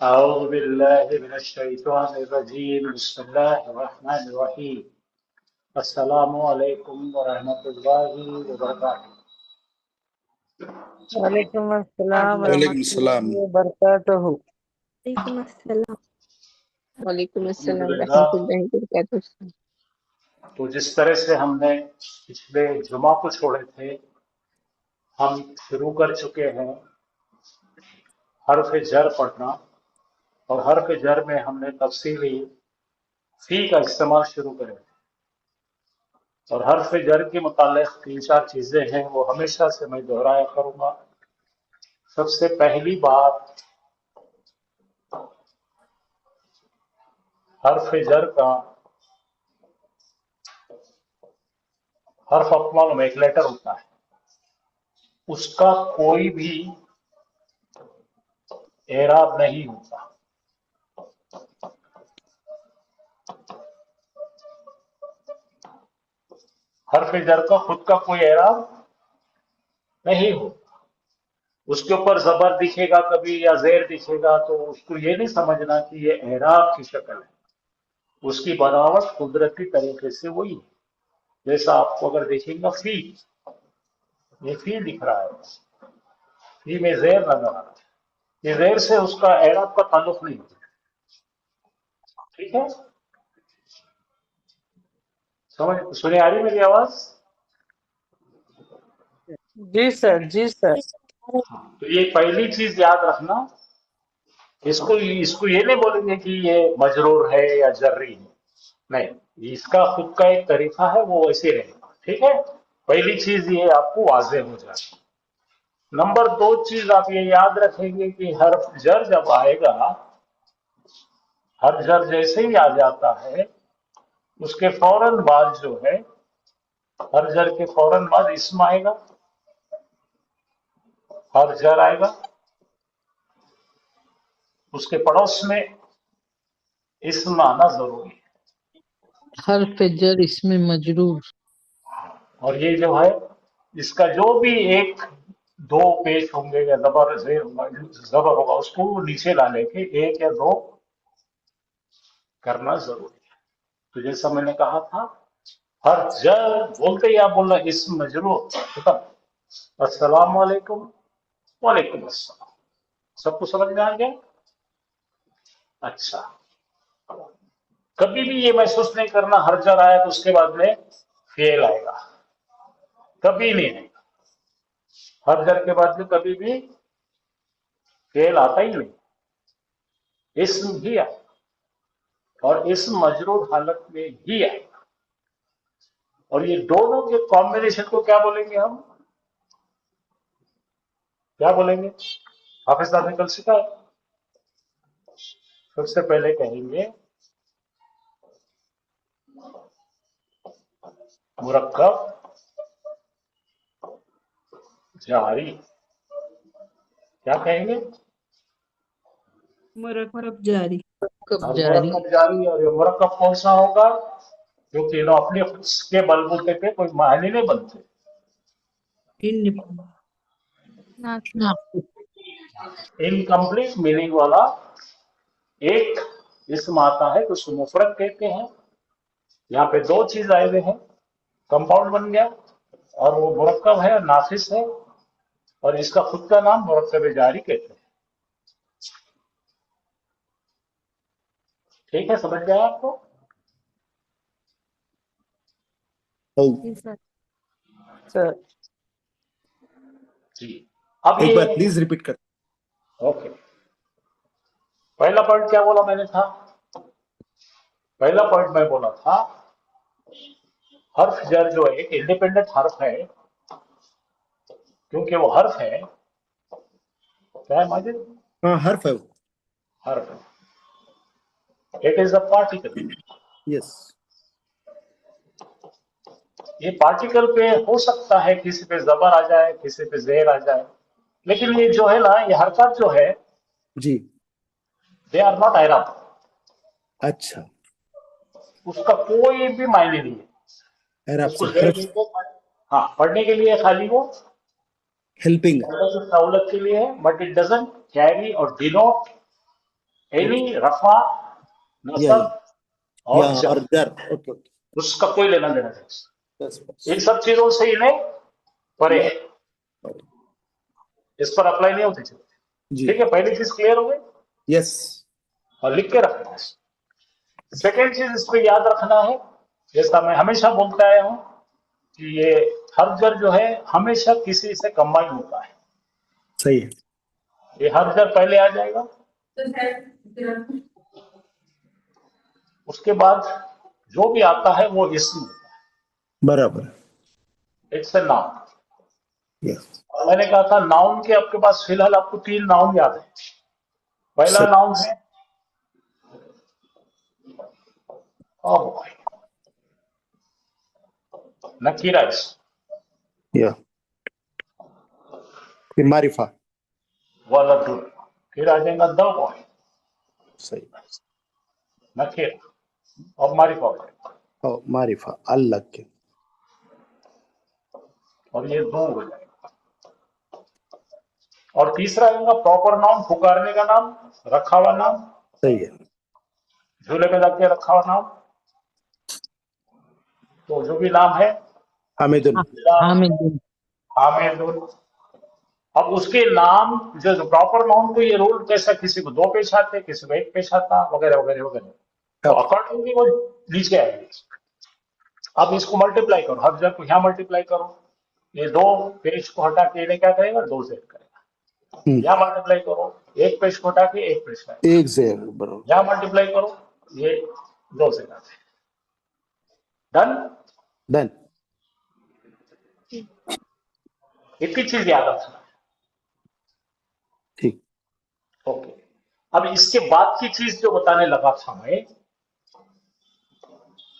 أعوذ بالله من الشيطان الرجيم بسم الله الرحمن الرحيم السلام علیکم ورحمۃ اللہ وبرکاتہ. وعلیکم السلام وعلیکم ورحمۃ السلام. اللہ وبرکاتہ. وعلیکم السلام. وعلیکم السلام الحمدللہ. ورحمۃ اللہ وبرکاتہ. تو جس طرح سے ہم نے پچھلے جمعہ کو چھوڑے تھے ہم شروع کر چکے ہیں حرف جر پڑھنا، اور حرف جر میں ہم نے تفصیلی فی کا استعمال شروع کرے تھے. اور حرف جر کے متعلق تین چار چیزیں ہیں وہ ہمیشہ سے میں دہرایا کروں گا. سب سے پہلی بات، حرف جر کا حرف معلوم ایک لیٹر ہوتا ہے، اس کا کوئی بھی اعراب نہیں ہوتا. حرف جر کا خود کا کوئی اعراب نہیں ہوتا. اس کے اوپر زبر دکھے گا کبھی یا زیر دکھے گا تو اس کو یہ نہیں سمجھنا کہ یہ اعراب کی شکل ہے. اس کی بناوٹ قدرتی طریقے سے وہی ہے. جیسا آپ کو اگر دیکھیں گا فی، یہ فی دکھ رہا ہے، فی میں زیر نظر آ رہا ہے، یہ زیر سے اس کا اعراب کا تعلق نہیں ہوتا. ٹھیک ہے، سنے آ رہی میری آواز؟ جی سر، جی سر. تو یہ پہلی چیز یاد رکھنا. اس کو یہ نہیں بولیں گے کہ یہ مجرور ہے یا جری ہے، نہیں، اس کا خود کا ایک طریقہ ہے، وہ ویسے رہے گا. ٹھیک ہے، پہلی چیز یہ آپ کو واضح ہو جائے. نمبر دو چیز آپ یہ یاد رکھیں گے کہ حرف جر جب آئے گا، حرف جر جیسے ہی آ جاتا ہے اس کے فوراً بعد جو ہے، حرف جر کے فوراً بعد اسم آئے گا، حرف جر آئے گا، اس کے پڑوس میں اسم آنا ضروری ہے. حرف جر اسم مجرور. اور یہ جو ہے اس کا جو بھی ایک دو پیش ہوں گے یا زبر زیر ہوگا، زبر ہوگا، اس کو نیچے لا لے کے ایک یا دو کرنا ضروری ہے. تو جیسا میں نے کہا تھا، ہر جر بولتے ہی آپ بولنا اسم مجرور ختم. السلام علیکم، وعلیکم السلام. سب کو سمجھ میں آ گیا؟ اچھا، کبھی بھی یہ محسوس نہیں کرنا ہر جر آیا تو اس کے بعد میں فعل آئے گا، کبھی نہیں. ہر جر کے بعد میں کبھی بھی فعل آتا ہی نہیں، اسم ہی آئے گا، اور اسم مجرور حالت میں ہی آئے گا. اور یہ دونوں کے کمبینیشن کو کیا بولیں گے ہم؟ کیا بولیں گے؟ حافظ صاحب نے کل سکھایا. سب سے پہلے کہیں گے مرکب جاری. کیا کہیں گے؟ مرکب جاری. اور جاری. مرکب جاری. اور یہ مرکب کون سا ہوگا؟ کیونکہ انہوں اپنے کے بل بوتے پہ کوئی معنی نہیں بنتے. انکمپلیٹ میننگ والا ایک اسم آتا ہے تو اس کو مفرد کہتے ہیں. یہاں پہ دو چیز آئے ہوئے ہیں، کمپاؤنڈ بن گیا، اور وہ مرکب ہے، ناقص ہے، اور اس کا خود کا نام مرکب جاری کہتے ہیں. ٹھیک ہے، سمجھ گیا آپ کو؟ جی سر. سر جی. اب ایک یہ بار پلیز ریپیٹ کر. اوکے، پہلا پوائنٹ کیا بولا میں نے تھا؟ پہلا پوائنٹ میں بولا تھا حرف جر جو ہے ایک انڈیپینڈنٹ حرف ہے، کیونکہ وہ حرف ہے. کیا ہے ماجد؟ ہاں حرف ہے وہ. حرف ہے. It is a particle. Yes. یہ پارٹیکل پہ ہو سکتا ہے کسی پہ زبر آ جائے، کسی پہ زیر آ جائے، لیکن یہ جو ہے نا، یہ حرکات جو ہے جی. دے آر ناٹ اعراب. اچھا. اس کا کوئی بھی معنی نہیں ہے. اعراب اس کو سے حرف ہاں پڑھنے کے لیے خالی وہ ہیلپنگ. سہولت کے لیے ہے، بٹ اٹ ڈزنٹ کیری اور ڈینوٹ एनी, रफा, नसब और या और जर, जर। Okay okay. उसका कोई लेना देना नहीं। बस बस। इन सब चीजों से इन्हें परे है, इस पर अप्लाई नहीं होती चीजें। जी। ठीक है, पहली चीज क्लियर हो गई यस। और लिख के रखना है। सेकेंड चीज इस पे याद रखना है, जैसा मैं हमेशा बोलता आया हूं कि ये हर जर जो है हमेशा किसी से कंबाइन होता है। सही है। ये हर जर पहले आ जाएगा, उसके बाद जो भी आता है वो इसम होता है। बराबर। It's a noun. यस। और मैंने कहा था नाउन के आपके पास फिलहाल आपको 3 नाउन याद है। पहला सही। नाउन है नकीरा, या फिर मारिफा। वलदुल, फिर आ जाएगा द बॉय, सही। नकीरा और मारिफा हो जाएगा, और मारिफा अल्लाह के। और ये 2 हो जाएगा। और तीसरा आएगा प्रॉपर नाउन, पुकारने का नाम, रखा हुआ नाम, सही है। झूले में लग के रखा हुआ नाम। तो जो भी नाम है हामिदुल। हामिदुल। हामिदुल। अब उसके नाम जो प्रॉपर नाउन को ये रूल कैसा, किसी को 2 पेश आते, किसी को 1 पेश आता, वगैरह वगैरह वगैरह। तो अकॉर्डिंगली वो नीचे आएंगे। अब इसको मल्टीप्लाई करो, हर जगह को यहाँ मल्टीप्लाई करो, ये 2 पेज को हटा के इन्हें क्या करेगा, 2 से करेगा। यहाँ मल्टीप्लाई करो, 1 पेज को हटा के 1 पेज करेगा। एक से बराबर। यहाँ मल्टीप्लाई करो, ये 2 से करते। डन। डन। इतनी चीज याद रखना। ठीक। ओके, अब इसके बाद की चीज जो बताने लगा था मैं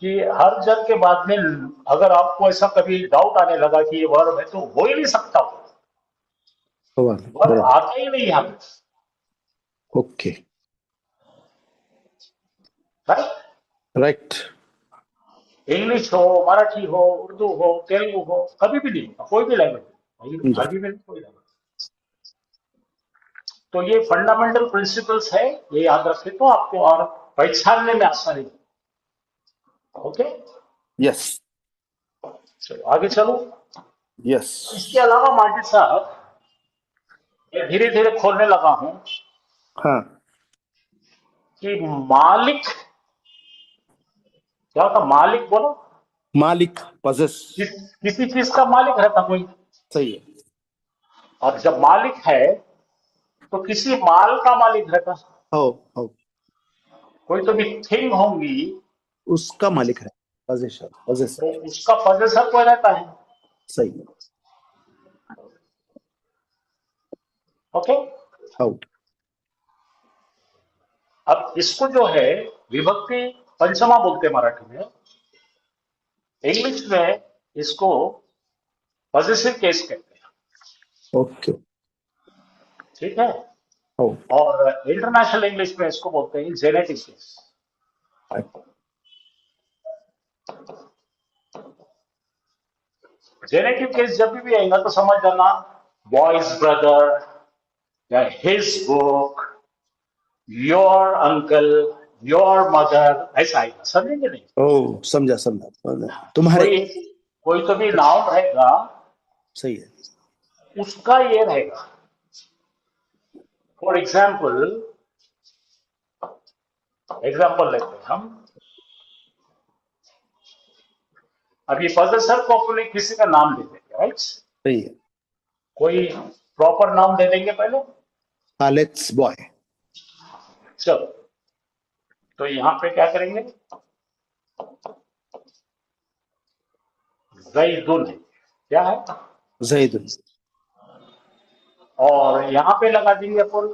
कि हर जर के बाद में अगर आपको ऐसा कभी डाउट आने लगा कि ये वर्ब है, तो हो ही नहीं सकता, वर्ब बराबर। आता ही नहीं यहाँ पे। ओके। राइट। राइट। इंग्लिश हो, मराठी हो, उर्दू हो, तेलुगु हो, कभी भी नहीं, कोई भी लैंग्वेज, अरबी में कोई लैंग्वेज। तो ये फंडामेंटल प्रिंसिपल्स है, ये याद रखे तो आपको और पहचानने में आसानी। Okay, yes. चलो आगे चलो। यस। इसके अलावा मार्टी साहब, मैं धीरे धीरे खोलने लगा हूं हाँ। कि मालिक क्या होता, मालिक बोलो, मालिक पजेस। किसी चीज का मालिक रहता कोई, सही है। और जब मालिक है तो किसी माल का मालिक रहता, हो कोई तो भी थिंग होंगी, उसका मालिक है, पजेसर। तो उसका पजेसर कोई रहता है। सही है। ओके, हो। अब इसको जो है विभक्ति पंचमा बोलते हैं मराठी में, इंग्लिश में इसको पजेसिव केस कहते हैं। ओके। ठीक है, हो। और इंटरनेशनल इंग्लिश में इसको बोलते हैं जेनेटिव केस। जेनेटिव केस जब भी आएगा तो समझ जाना बॉयज ब्रदर या his book, your uncle, your mother, ऐसा आएगा, समझेंगे नहीं। ओ समझा तुम्हारे। कोई तो भी नाउन रहेगा, सही है। उसका ये रहेगा। फॉर एग्जाम्पल लेते हैं हम। अब ये पजेसर को अपने किसी का नाम दे देंगे, राइट। सही है। कोई प्रॉपर नाम दे देंगे पहले, लेट्स बॉय। चलो, तो यहां पे क्या करेंगे, जैदुन है, क्या है, जैदुन। और यहां पे लगा देंगे अपन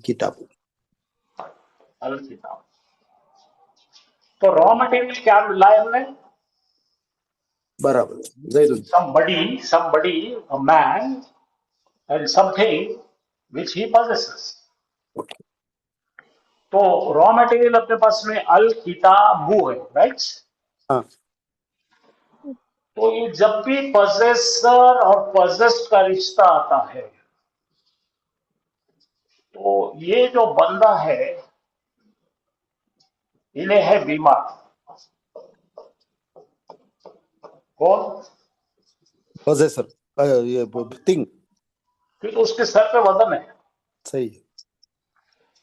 किताब। अल किताब। तो रॉ मटेरियल क्या लाए हमने, बराबर। जैदुन। somebody, a man and something which he possesses. तो रॉ मटेरियल अपने पास में अल किताबू है, राइट। हाँ। तो ये जब भी पजेसर और पजेस्ड का रिश्ता आता है तो ये जो बंदा है इन्हें है बीमार। कौन? possessor, ये थिंग। क्योंकि उसके सर पे वजन है, सही है।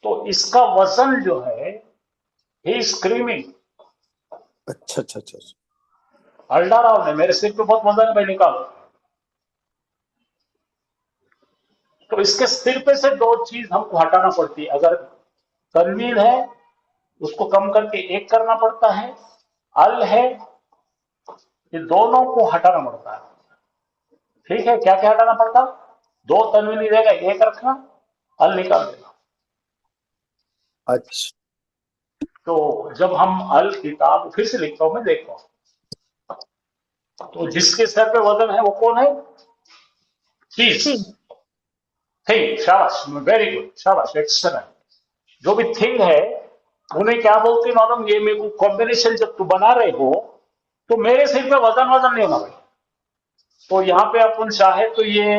तो इसका वजन जो है ही स्क्रीमिंग, अच्छा अच्छा अच्छा। हल्ला रहा है, मेरे सिर पे बहुत वजन है भाई, निकालो। तो इसके सिर पे से दो चीज हमको हटाना पड़ती है। अगर तनवीन है उसको कम करके एक करना पड़ता है, अल है, ये दोनों को हटाना पड़ता है। ठीक है, क्या क्या हटाना पड़ता? दो तनवीन रहेगा, एक रखना, अल निकाल देना। अच्छा। तो जब हम अल किताब, फिर से लिखता हूं मैं, देखता हूं, तो जिसके सर पे वजन है वो कौन है? चीज, थिंग। शाबाश, वेरी गुड, शाबाश, एक्सीलेंट। जो भी थिंग है उन्हें क्या बोलते हैं मालूम? ये मेरे को कॉम्बिनेशन जब तू बना रहे हो तो मेरे सिर पे वजन वजन नहीं होना भाई। तो यहां पे अपन चाहे तो ये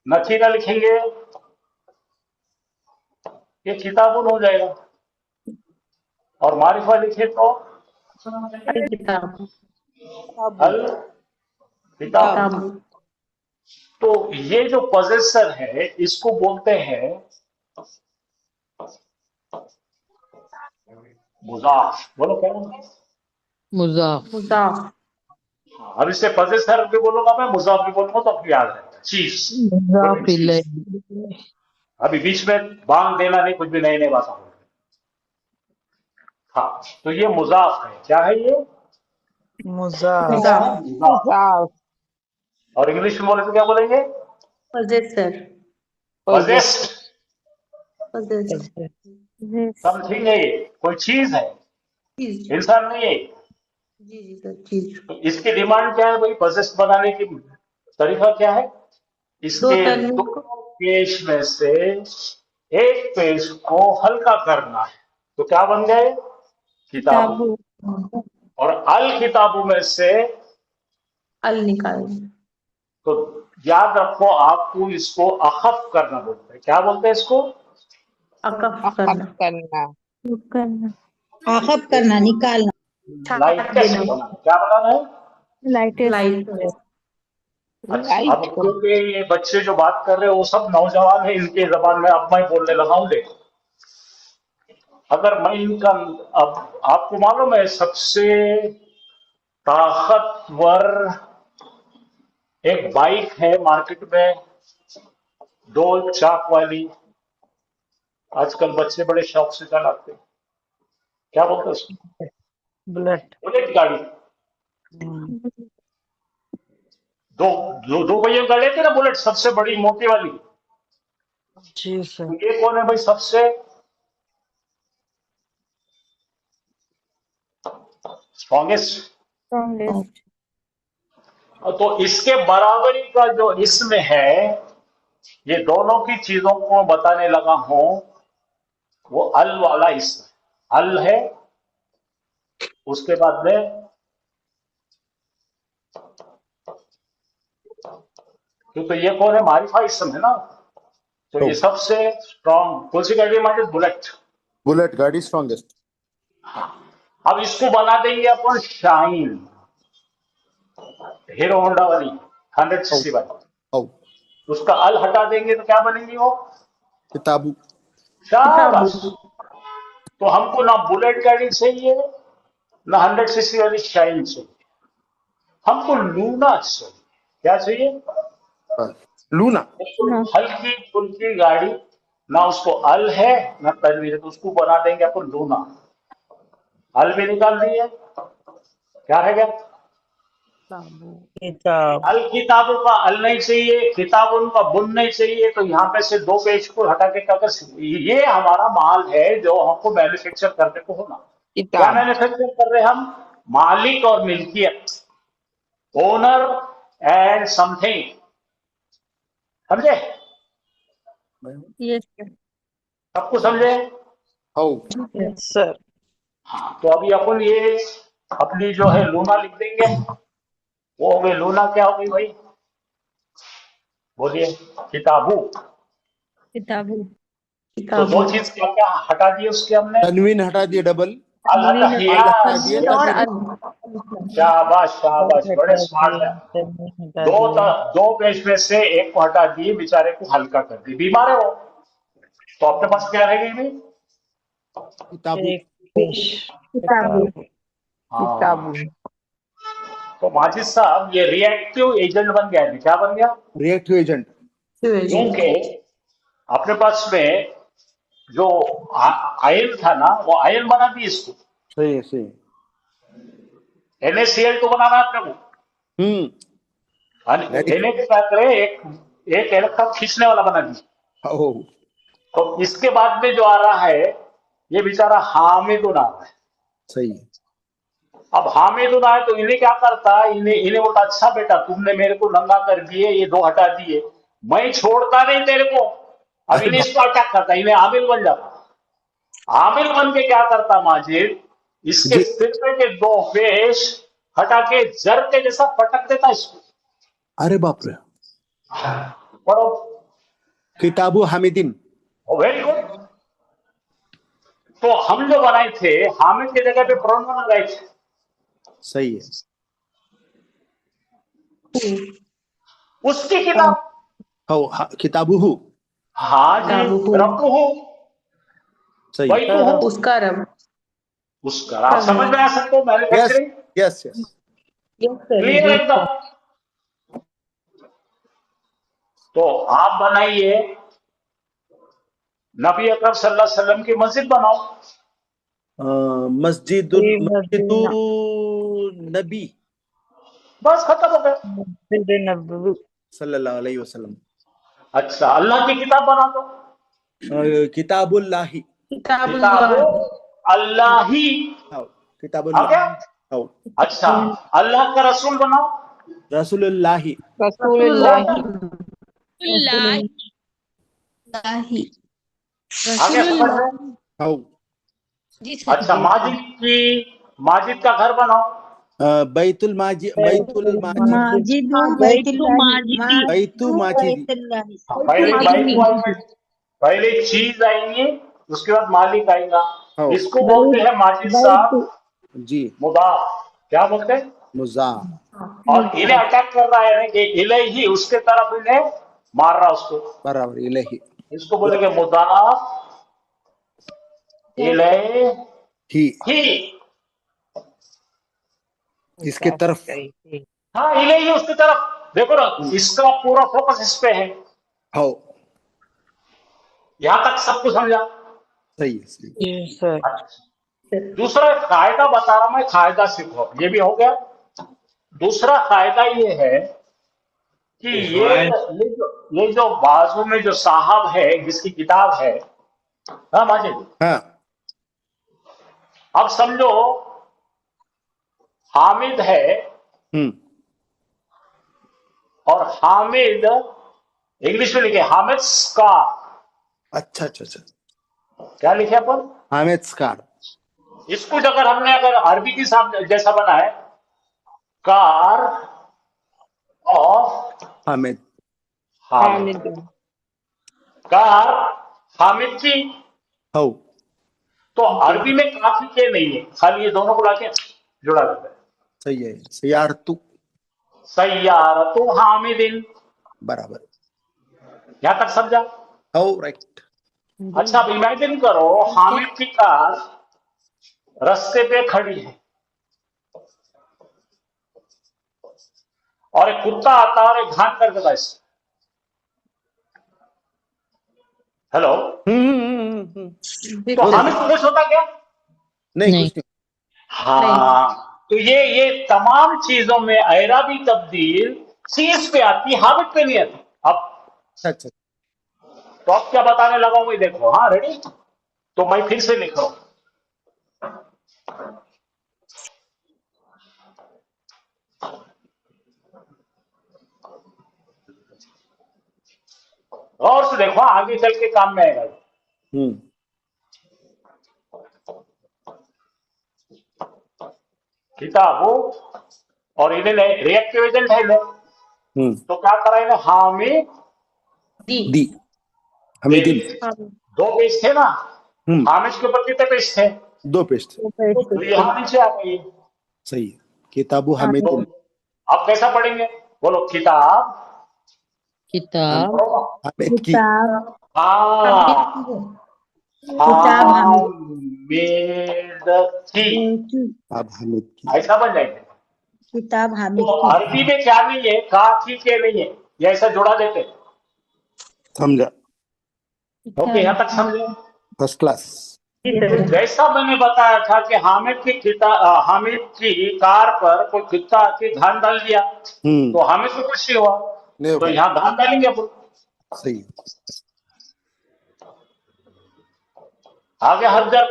नकीरा लिखेंगे, ये किताबुन हो जाएगा, और मारिफा लिखे तो किताब अल किताब। तो ये जो पजेसर है इसको बोलते हैं मुजाफ। बोलो क्या बोलते हैं? मुजाफ। मुजाफ अब इससे पजेसर भी बोलूंगा मैं, मुजाफ भी बोलूंगा तो आपको याद रहेगा। चीज, मुजाफ चीज। इलैही। अभी बीच में बांध देना नहीं, कुछ भी नई नई बात बोल रहे। हाँ, तो ये मुजाफ है। क्या है ये? मुजाफ, मुजाफ। मुजाफ। और इंग्लिश में बोले तो क्या बोलेंगे? Possessor possessed. पोजेसर समथिंग है, ये कोई चीज है, चीज। इंसान नहीं है। जी जी सर, चीज। तो इसकी डिमांड क्या है भाई? पजेस्ट बनाने की तरीका क्या है? दो इसके तनवीन दो को पेश में से एक पेश को हल्का करना है, तो क्या बन गए? किताब। और अल किताबों में से, अल निकाल तो याद रखो आपको इसको अखफ करना बोलते हैं। क्या बोलते हैं इसको? अकफ अखफ करना करना। आखब करना, निकालना, लाइटेस्ट देना, बनाना। क्या बनाना है? लाइट। अच्छा, अब लाइट को। क्योंकि ये बच्चे जो बात कर रहे हैं वो सब नौजवान है, इनके जबान में अब मैं बोलने लगा हूं। देखो, अगर मैं इनका, अब आपको मालूम है सबसे ताकतवर एक बाइक है मार्केट में, दो चाक वाली, आजकल बच्चे बड़े शौक से चलाते हैं। क्या बोलते हैं उसको? बुलेट। बुलेट गाड़ी। दो दो, दो पहियों गाड़ी थी ना बुलेट, सबसे बड़ी मोटी वाली। जी सर। तो ये कौन है भाई सबसे स्ट्रॉन्गेस्ट? तो इसके बराबरी का जो इसमें है, ये दोनों की चीजों को बताने लगा हूं, वो अल वाला इसम। अल है, उसके बाद में, क्योंकि ये कौन है? मारिफा इसम है ना। तो ये सबसे स्ट्रॉन्ग कौन सी गाड़ी है? बुलेट। बुलेट गाड़ी स्ट्रॉन्गेस्ट। अब इसको बना देंगे अपन शाइन, हीरो होंडा वाली 100 सीसी वाली। औ उसका अल हटा देंगे तो क्या बनेगी वो? किताबू। शाबाश। तो हमको ना बुलेट गाड़ी चाहिए, ना 100 सीसी वाली शाइन चाहिए, हमको लूना चाहिए। क्या चाहिए? लूना। हल्की फुल्की गाड़ी, ना उसको अल है ना तनवीर है, तो उसको बना देंगे अपन लूना। अल भी निकाल दिए, क्या रह गया? किताब। अल किताबों का अल नहीं चाहिए, किताबों का बुन नहीं चाहिए, तो यहां पे से दो पेज को हटा के क्या कर, ये हमारा माल है जो हमको मैन्युफैक्चर करने को होना। क्या किताब। मैन्युफैक्चर कर रहे हैं हम? मालिक और मिल्कियत, ओनर एंड समथिंग। समझे? यस सबको समझे? औ सर। हाँ, तो अभी अपन ये अपनी जो है लूना लिख देंगे। वो हो गई लूना, क्या हो गई भाई? बोलिए। किताबू। किताबू तो दो चीज क्या क्या हटा दिए उसके हमने? तनवीन हटा दिए, डबल अल हटा दिया। अल हटा दिए, और तनवीन शाबाश शाबाश, हटा बड़े स्मार्ट दिया, है। तन्वीन हटा दो दिया। दो पेज में से एक को हटा दिए, बेचारे को हल्का कर दिए, बीमार है वो। तो अपने पास क्या रह गई भाई? किताबू। एक पेश किताबू हाँ। तो माजिद साहब, ये रिएक्टिव एजेंट बन गया है, क्या बन गया? Reactive agent. क्योंकि अपने पास में जो आयन था ना, वो आयन बना दी इसको। सही है, सही है। NaCl तो बनाना है अपने को। Very- Na क्या करे, एक एक इलेक्ट्रॉन खींचने वाला बना दी। हो। तो इसके बाद में जो आ रहा है, ये बेचारा हामिदुन आ रहा है। सही है। अब हामिदुन आए तो इन्हें क्या करता, इन्हें इन्हें बोलता, अच्छा बेटा तुमने मेरे को नंगा कर दिए, ये दो हटा दिए, मैं छोड़ता नहीं तेरे को। अब इन्हें इसको अटैक करता, इन्हें आमिल बन जाता। आमिल बन के क्या करता माजिद, इसके जी। सिर पे के दो पेश हटा के जर के जैसा पटक देता इसको। अरे बाप रे। पढ़ो। किताबू हामिदीन। Very good. तो हम जो बनाए थे, हामिद की जगह पे प्रोनाउन लगाए थे। सही है। उसकी किताब। हो, किताबू हु। हाँ जी। रब्बुहु, सही है। बैतुहु, उसका रब। उसका। आप समझ में आ सकते हो yes, manufacturing? Yes, yes. Clear एकदम। तो आप बनाइए, नबी अकरम सल्लल्लाहु अलैहि वसल्लम की मस्जिद बनाओ। मस्जिदुल ये मस्जिदु मदीना नबी बस खत्म हो गया। मस्जिद नबवी। सल्लल्लाहु अलैहि वसल्लम। अच्छा, अल्लाह की किताब बना दो। किताबुल्लाही। किताबो अल्लाह ही। हो, आ किताबुल्लाह। गया। हो, अच्छा, अल्लाह का रसूल बनाओ। रसूलुल्लाही। रसूलुल्लाह आ गया समझ में? हो, अच्छा, माजिद का घर बनाओ। बैतुल माजिद, बैतुल माजिद, माजिद बैतुल्लाही बैतु माजिदी। बैतुल्लाही। हाँ, पहले बाइक को आएंगे, पहले चीज आएंगी, उसके बाद मालिक आएगा। हो, इसको बोलते हैं माजिद साहब जी। मुदाफ। क्या बोलते हैं? मुजा। और इन्हें अटैक कर रहा है कि इलैही, उसके तरफ इन्हें मार रहा उसको। बराबर, इलही। इसको बोलेंगे मुदाफ इलैही। ही। इसके तरफ। हाँ, इलैही उसकी तरफ। देखो ना, इसका पूरा फोकस इस पे है। हो, यहां तक सब कुछ समझा? सही है, सही है। जी सर। दूसरा कायदा बता रहा, मैं कायदा सीखो, ये भी हो गया। दूसरा कायदा ये है कि ये जो बाजू में जो साहब है, जिसकी किताब है, हाँ माजिद, हाँ। अब समझो हामिद है, हम्म। और हामिद इंग्लिश में लिखे हामिद स्कार। अच्छा, अच्छा, अच्छा। क्या लिखे अपन? हामिद स्कार। इसको अगर अरबी के साथ जैसा बना है, car of Hamid. Hamid, car Hamid की। हो, तो अरबी में काफी के नहीं है, खाली ये दोनों को लाके जुड़ा देता है। सही है। सयारतु। सैयारतु हामिदिन। बराबर। यहां तक समझा? हो, राइट। अच्छा, अब इमेजिन करो, हामिद की कार रास्ते पे खड़ी है, और एक कुत्ता आता है और एक घाट कर देता है इससे। हेलो। तो हामिद को खुश होता क्या? नहीं, कुछ नहीं। हाँ। तो ये तमाम चीजों में ऐराबी तब्दील चीज पे आती, हामिद पे नहीं आती। अब अच्छा, अच्छा। तो अब क्या बताने लगा हूं, देखो। हाँ, रेडी? तो मैं फिर से लिख रहा हूं। और से देखो, आगे चल के काम में आएगा। किताबो और इन्हें रिएक्टिव एजेंट है इन्हें, तो क्या करा इन्हें? हामिद दी हमीदिन दो पेज थे ना, हम्म हामिद के ऊपर कितने पेज थे? 2 पेज थे तो यहाँ नीचे आ गई। सही है किताबु हमीदिन अब कैसा पढ़ेंगे? बोलो किताब किताब हामिद की किताब किताब हामिद की, किताब हामिद की ऐसा बन जाएंगे। किताब हामिद तो की। अरबी में क्या नहीं है, का की के नहीं है, ये ऐसा जोड़ा देते। समझा ओके, यहाँ तक समझे? फर्स्ट क्लास जैसा मैंने बताया था कि हामिद की कार पर कोई कुत्ता के धान डाल दिया तो हामिद को कुछ नहीं हुआ, नहीं तो होगा यहाँ धान डालेंगे अपन। सही है आगे हर जब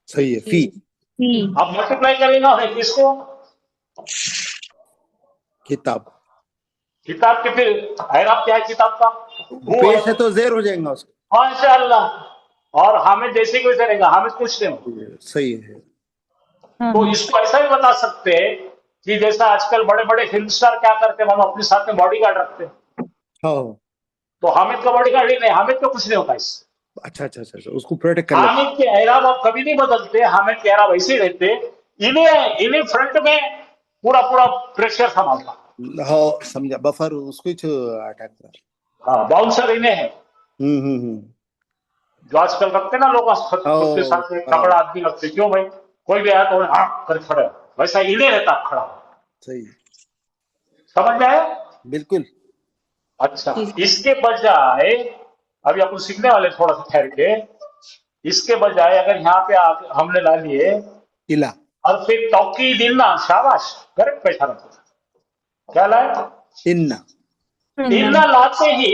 सही है फी अब मल्टीप्लाई करेगा है किसको? किताब किताब के फिर एराब क्या है किताब का? वो पेश है तो जेर हो जाएगा उसका माशाअल्लाह। और हामिद जैसे कि वैसे रहेगा, हामिद कुछ नहीं हो। सही है तो इसको ऐसा भी बता सकते हैं कि जैसा आजकल बड़े बड़े फिल्म स्टार क्या करते हैं, हम अपने साथ में बॉडीगार्ड रखते हैं, हाँ तो हामिद का बॉडीगार्ड ही नहीं, हामिद को कुछ नहीं होता इससे। अच्छा उसको प्रोटेक्ट कर लेते हामिद के एराब आप कभी नहीं बदलते, हामिद के एराब ऐसे ही रहते। इन्हें फ्रंट में पूरा पूरा प्रेशर संभालता। हाँ समझा बफर उसको ही अटैक कर हाँ, बाउंसर इन्हें है, जो आजकल रखते ना लोग खुद के साथ में कपड़ा आदमी रखते। क्यों भाई? कोई भी आया तो हाँ कर खड़े, वैसा इन्हें रहता खड़ा। सही समझ में आया? बिल्कुल अच्छा, इसके बजाय अभी अपन सीखने वाले थोड़ा सा ठहर के, इसके बजाय अगर यहाँ पे हमने ला लिए इला और फिर तौकीद इन्ना, शाबाश, करेक्ट पैसा रखो। क्या लाए? इन्ना इन्ना लाते ही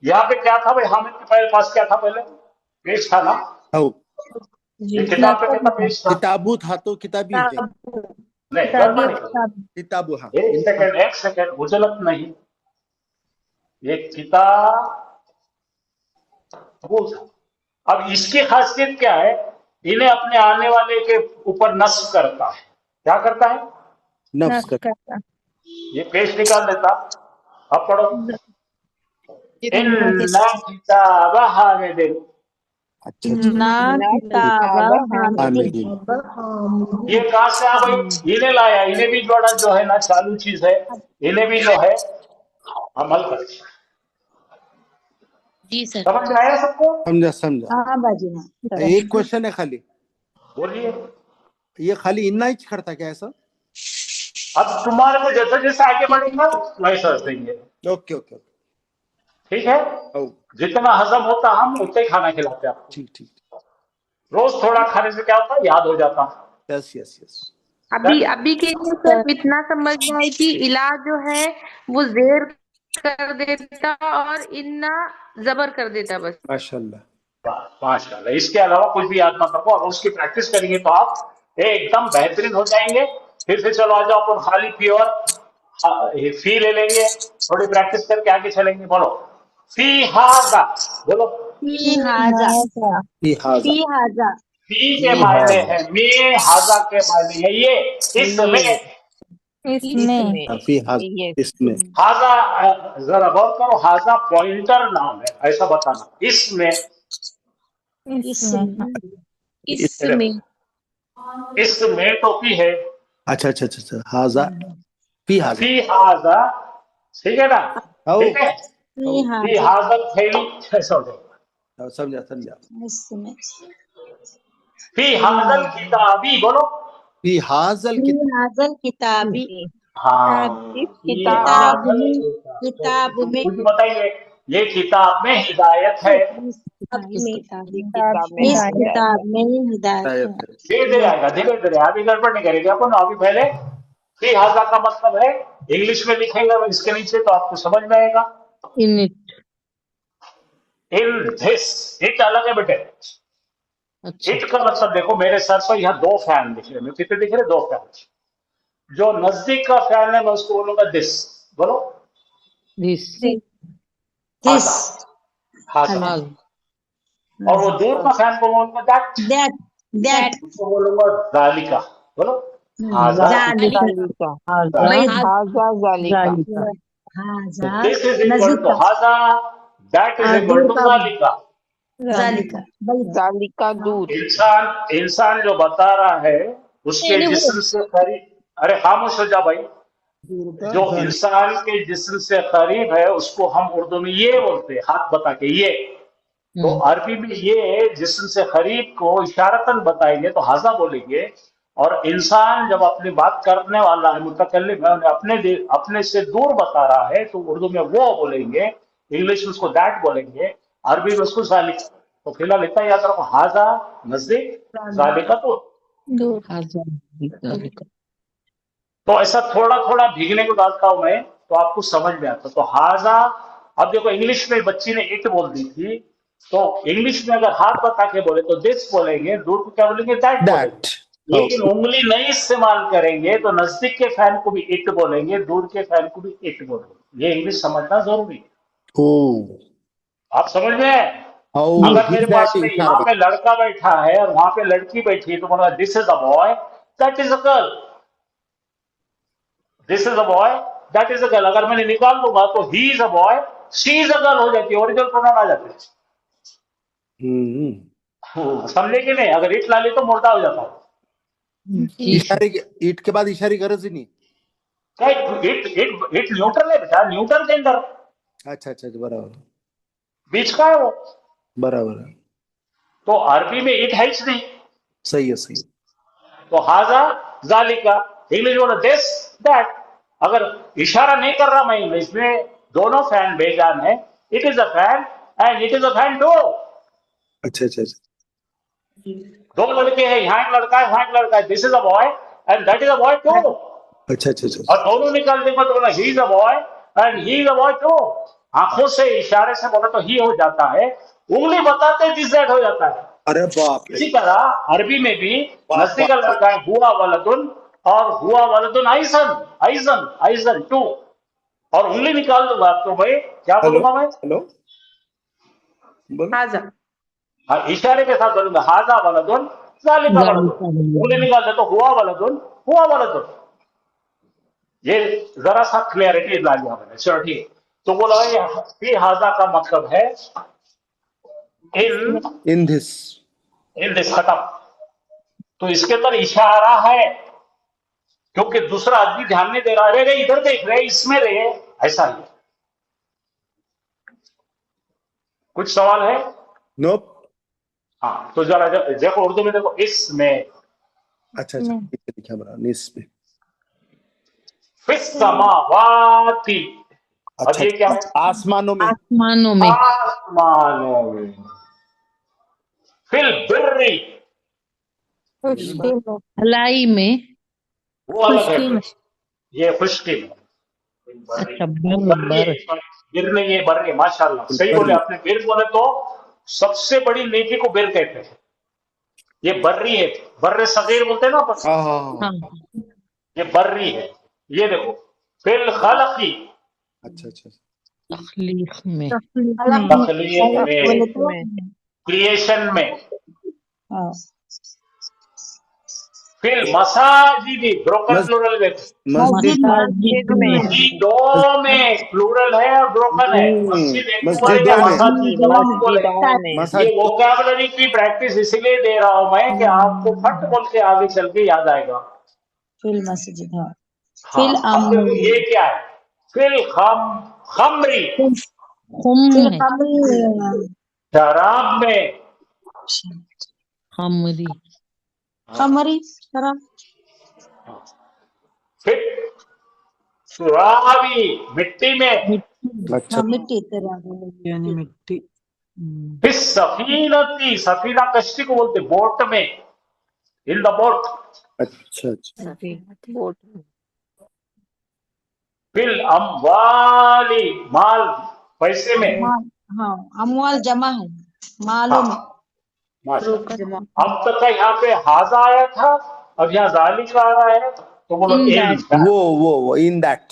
यहाँ पे क्या था भाई? हामिद के पहले पास क्या था? पहले पेज था ना, हो ये किताब पे कितना पेज था? किताबू था तो किताबी हो जाएगी नहीं, गड़बड़ नहीं। किताबू हाँ एक सेकंड मुझलत नहीं, ये किताब वो था। अब इसकी खासियत क्या है? इन्हें अपने आने वाले के ऊपर नस्ब करता है। क्या करता है? नफ्स कर ये पेज निकाल देता। अब पढ़ो, इन्ना किताब हामिदिन। अच्छा हामिदिन ये कहां से आ गई? इन्हें लाया, इन्हें भी जोड़ा, जो है ना चालू चीज है, इन्हें भी जो है अमल कर। जी सर समझ में आया सबको? समझा हाँ बाजी हाँ। एक क्वेश्चन है खाली बोलिए। ये खाली इन्ना ही करता क्या ऐसा अब तुम्हारे को जैसे जैसे आगे बढ़ेगा वैसा देंगे। ओके ठीक है, जितना हजम होता हम उतना ही खाना खिलाते हैं आपको। ठीक रोज थोड़ा खाने से क्या होता है? याद हो जाता। यस अभी के लिए सिर्फ इतना समझ में आई कि इलाज जो है वो जेर कर देता और इन्ना जबर कर देता बस। माशाल्लाह माशाल्लाह, इसके अलावा कुछ भी याद मत रखो। और उसकी प्रैक्टिस करेंगे तो आप एकदम बेहतरीन हो जाएंगे। फिर से चलो आ जाओ, अपन खाली प्योर फी ले लेंगे, थोड़ी प्रैक्टिस करके आगे चलेंगे। बोलो फी हाजा, बोलो फी हाजा फी के मायने है, में हाजा के मायने है ये इसमें। इसमें हाजा, जरा गौर करो, हाजा पॉइंटर नाम है, ऐसा बताना। इसमें टोपी है। अच्छा हाजा फी हाजा, ठीक है ना? ठीक है, फी हाजल थैली, ऐसा हो जाएगा। समझा फी हाजल किताबी, बोलो फी हाजल किताबी हाँ, किताब में कुछ बताइए, ये किताब में हिदायत है। इस किताब में हिदायत है। धीरे धीरे आएगा, धीरे धीरे। अभी गड़बड़ नहीं करेंगे अपन। अभी पहले फी हाजा का मतलब है, इंग्लिश में लिखेंगे इसके नीचे तो आपको समझ में आएगा। In it in this, it अलग है बेटे। अच्छा इट का मतलब देखो, मेरे सर पर यहाँ 2 फैन दिख रहे हैं। कितने दिख रहे? 2 फैन। जो नजदीक का फैन है मैं उसको बोलूंगा दिस, बोलो दिस हाजा। और वो दूर का फैन को बोलूंगा दैट, दैट उसको बोलूंगा जालिका, बोलो हाजा ज़ालिका ज़ालिका हाजा बैद हाजा ज़ालिका ज़ालिका हाजा दिस इज इक्वल नज़ीर टू का हाजा, दैट इज इक्वल दूर टू का जालिका। ज़ालिका बैद ज़ालिका दूर इंसान जो बता रहा है उसके जिस्म से करीब, अरे खामोश हो जा भाई, जो इंसान के जिस्म से करीब है उसको हम उर्दू में ये बोलते हैं, हाथ बता के ये। तो अरबी में ये जिस्म से करीब को इशारतन बताएंगे तो हाजा बोलेंगे, और इंसान जब अपनी बात करने वाला है, मुतकल्लिम है, उन्हें अपने से दूर बता रहा है तो उर्दू में वो बोलेंगे, इंग्लिश में उसको दैट बोलेंगे, अरबी में उसको जालिका। तो फिलहाल इतना याद रखो, हाजा नजदीक, जालिका तो। हाजा ज़ालिका। तो ऐसा थोड़ा थोड़ा भीगने को डालता हूं मैं तो आपको समझ में आता। तो हाजा, अब देखो इंग्लिश में बच्ची ने इट बोल दी थी, तो इंग्लिश में अगर हाथ बता के बोले तो दिस बोलेंगे, दूर को क्या बोलेंगे, दैट बोलेंगे। दैट लेकिन उंगली नहीं इस्तेमाल करेंगे तो नजदीक के फैन को भी इट बोलेंगे, दूर के फैन को भी इट बोलेंगे। ये इंग्लिश समझना जरूरी है। ओ आप समझ में आए? हाउ अगर मेरे दैट पास में यहाँ पे लड़का बैठा है और वहां पे लड़की बैठी है तो बोला this is a boy, that is a girl, this is a boy, that is a girl. अगर मैंने निकाल दूंगा तो ही is a boy, she is a girl हो जाती है, ओरिजिनल प्रोनाउन आ जाते हैं। समझे कि नहीं? अगर इट ला ली तो मोटा हो जाता है। इशारे ईट के बाद इशारे गरज ही नहीं। क्या इट न्यूट्रल है बेटा, न्यूट्रल जेंडर, अच्छा अच्छा बराबर बीच का है वो। बराबर है, तो अरबी में इट है ही नहीं। सही है सही है। तो हाजा जालिका, इंग्लिश बोला दिस दैट। अगर इशारा नहीं कर रहा मैं इंग्लिश में, दोनों फैन बेजान है, it is a fan and it is a fan too. अच्छा अच्छा अच्छा दो लड़के हैं, यहाँ एक लड़का है वहां एक लड़का है, this is a boy and that is a boy too. अच्छा अच्छा अच्छा और दोनों निकाल देंगे तो बोला he is a boy and he is a boy too. आंखों से इशारे से बोला तो ही हो जाता है, उंगली बताते दिस दैट हो जाता है। अरे बाप रे इसी तरह अरबी में भी वाह, नजदीक का वाह। लड़का है हुआ वलदुन, और हुआ वलदुन आइजन, आइजन आइजन टू। और उंगली निकाल दूंगा तो भाई क्या हेलो बोलूंगा मैं? हेलो बोलो हाजा हाँ, इशारे के साथ बोलूंगा हाजा वलदुन जालिका वलदुन। उंगली निकाल दे तो हुआ वलदुन, हुआ वलदुन। ये जरा सा क्लियरिटी ला लिया मैंने, चलो ठीक है। तो बोला भाई हाजा का मतलब है इन दिस इन दिस, खत्म। तो इसके अंदर इशारा है, क्योंकि दूसरा आदमी ध्यान नहीं दे रहा, अरे रे इधर देख रहे इसमें रहे, ऐसा ही। कुछ सवाल है? नोप हाँ, तो जरा देखो उर्दू में देखो, इसमें अच्छा अच्छा लिखा बरा निस पे फिस समावाती। अब अच्छा ये क्या है? आसमानों में आसमानों में, आसमानों में। फिल बिर्री, भलाई में, वो अलग है, ये खुशकी में। अच्छा बिर नहीं, ये बर्री, माशाल्लाह सही बोले आपने। बिर बोले तो सबसे बड़ी नेकी को बिर कहते हैं, ये बर्री है। बर्रे सगीर बोलते हैं ना अपन, हाँ, ये बर्री है। ये देखो फिल खलकी, अच्छा अच्छा तखलीक में, तखलीक में, क्रिएशन में। फिल मसाजिदी, ब्रोकन प्लूरल में, मस्जिद मस्जिदों में प्लूरल है और ब्रोकन है। मस्जिद एक को बोलेगा, मस्जिदों में मसाजिद। ये वोकैबुलरी की प्रैक्टिस इसलिए दे रहा हूं मैं कि आपको फट बोल के आगे चल के याद आएगा। फिल मस्जिद, हाँ। फिल अब देखो ये क्या है? फिल खमरी, खुम, शराब में, खमरी, खमरी शराब, फिर सुराबी, मिट्टी में, अच्छा मिट्टी यानी मिट्टी फिर सफीनती, सफीना कश्ती को बोलते, बोट में, इन द बोट। अच्छा अच्छा फिल अम्वाली, माल, पैसे में। हाँ, अमवाल जमा है, मालों में। माशाअल्लाह। अब तक का यहाँ पे हाजा आया था, अब यहाँ जालिका आ रहा है, तो बोलो इन वो इन दैट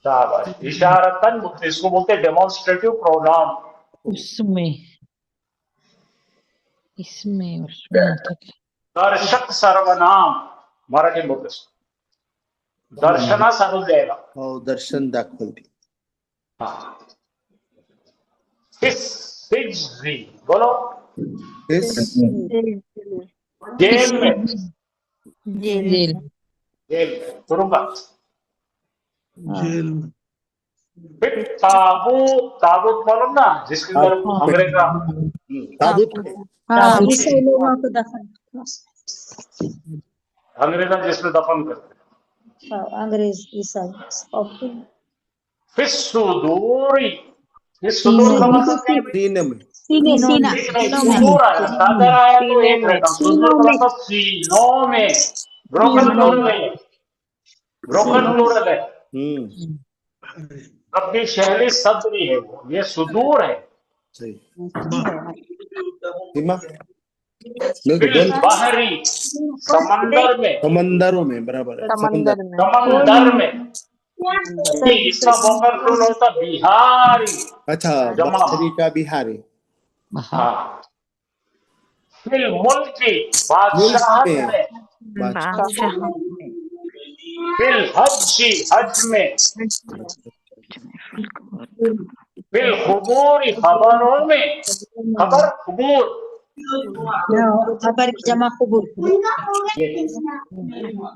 शाबाश। इशारतन, इसको बोलते हैं डेमोन्स्ट्रेटिव प्रोनाउन। उसमें, इसमें, उसमें, दर्शक सर्वनाम, मराठीमध्ये दर्शनास आणून द्यायला. हो दर्शन दाखवते. हा. फिस्जी बोलो. जेल में. जेल जेल में तुरुंगात. जेल फिर ताबूत. ताबूत मालूम ना जिसके अंदर अंग्रेजा. ताबूत हाँ ईसाई लोगों को दफन अंग्रेजा जिसमें दफन करते. हाँ, अंग्रेज ईसाई फिर सुदूरी. ये सुदूर का मतलब क्या है? सीने में सीने सीना सुदूर आया. सादर आया तो एक रहता. सुदूर का मतलब सीनों में. ब्रोकन प्लूरल है. ब्रोकन प्लूरल है. रब्बी शहरी सदरी है वो. ये सुदूर है. सही. सीमा फिर बाहरी समंदर में. समंदरों में बराबर है. समंदर में समंदर में. इसका ब्रोकन प्लूरल होता बिहारी. अच्छा जमा. बाहरी का बिहारी. हाँ. फिर मुल्की बादशाह में. बादशाह. फिर हज. हज में. फिर खबूरी. खबरों में. खबर खबूर. खबर की जमा कबूल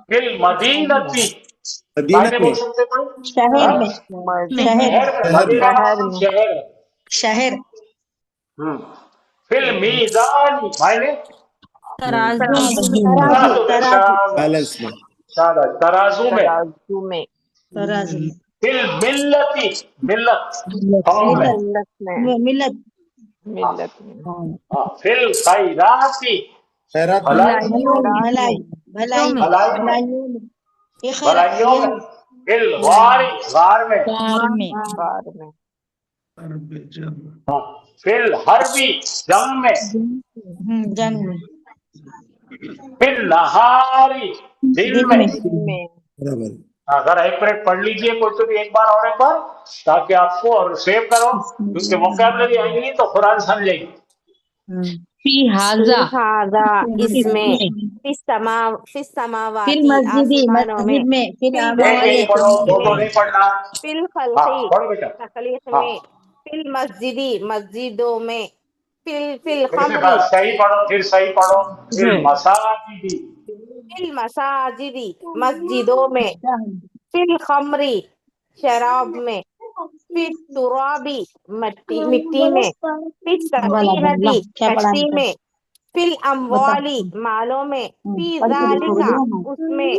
फिर मदीनती. मदीना बोल में सकते हैं. शहर में शहर. शहर. शहर फिर मीज़ानी मायने बैलेंस में. तराजू में. तराजू में तराजू में फिर मिल्लती. मिल्लत कौम में. मिलत मिल्लत में फिर खैराती. खैरात में. भलाई भलाई भलाइयों में भलाइयों में. फिर गारी. गार में. कार में बार में फिर हरबी. जंग में. जंग में फिर नहारी. दिन में. में बराबर. अगर एक मिनट पढ़ लीजिए कोई तो भी एक बार और एक बार ताकि आपको और सेव करो क्योंकि वोकैबुलरी आएगी तो कुरान समझेगी. फी हाजा इसमें फिर मस्जिदी मस्जिद में फिर एक पढ़ो दो नहीं पढ़ना. फिल हाँ खल्की पढ़ो बेटा. तखलीक हाँ. में फिल मस्जिदी मस्जिदों में फिल फिर से खमरी बात सही पढ़ो. फिर सही पढ़ो. फिर मसाजिदी. फिल मसाजिदी मस्जिदों में फिल खमरी शराब में फिर तुराबी मिट्टी में फिर सफीनती कश्ती में फिल अम्वाली मालों में फी ज़ालिका उसमें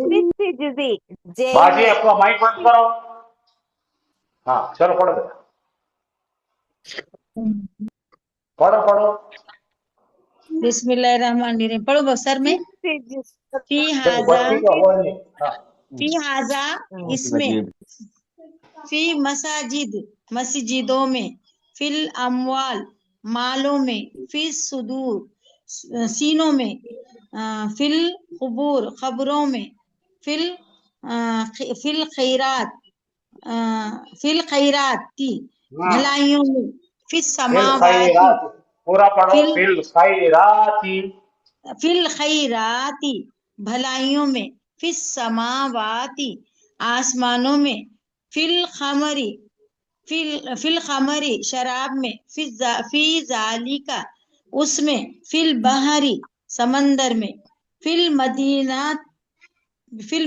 फिस्सिज्जी जेल बाजी में. आपका माइक बंद करो. हाँ चलो पढ़ो बेटा. पढ़ो पढ़ो. बिस्मिल्लाहिर्रहमानिर्रहीम पढ़ो सर में फी हाजा इसमें फी मसाजिद मस्जिदों में फिल अमवाल मालों में फिल सुदूर सीनों में फिल कुबूर खबरों में फिल खैराती भलाइयों में फिल समावाती पूरा पढ़ो. फिल खैराती. भलाइयों में फिर समावाती आसमानों में फिल खमरी शराब में फी जालिका उसमें फिल बहरी समंदर में फिल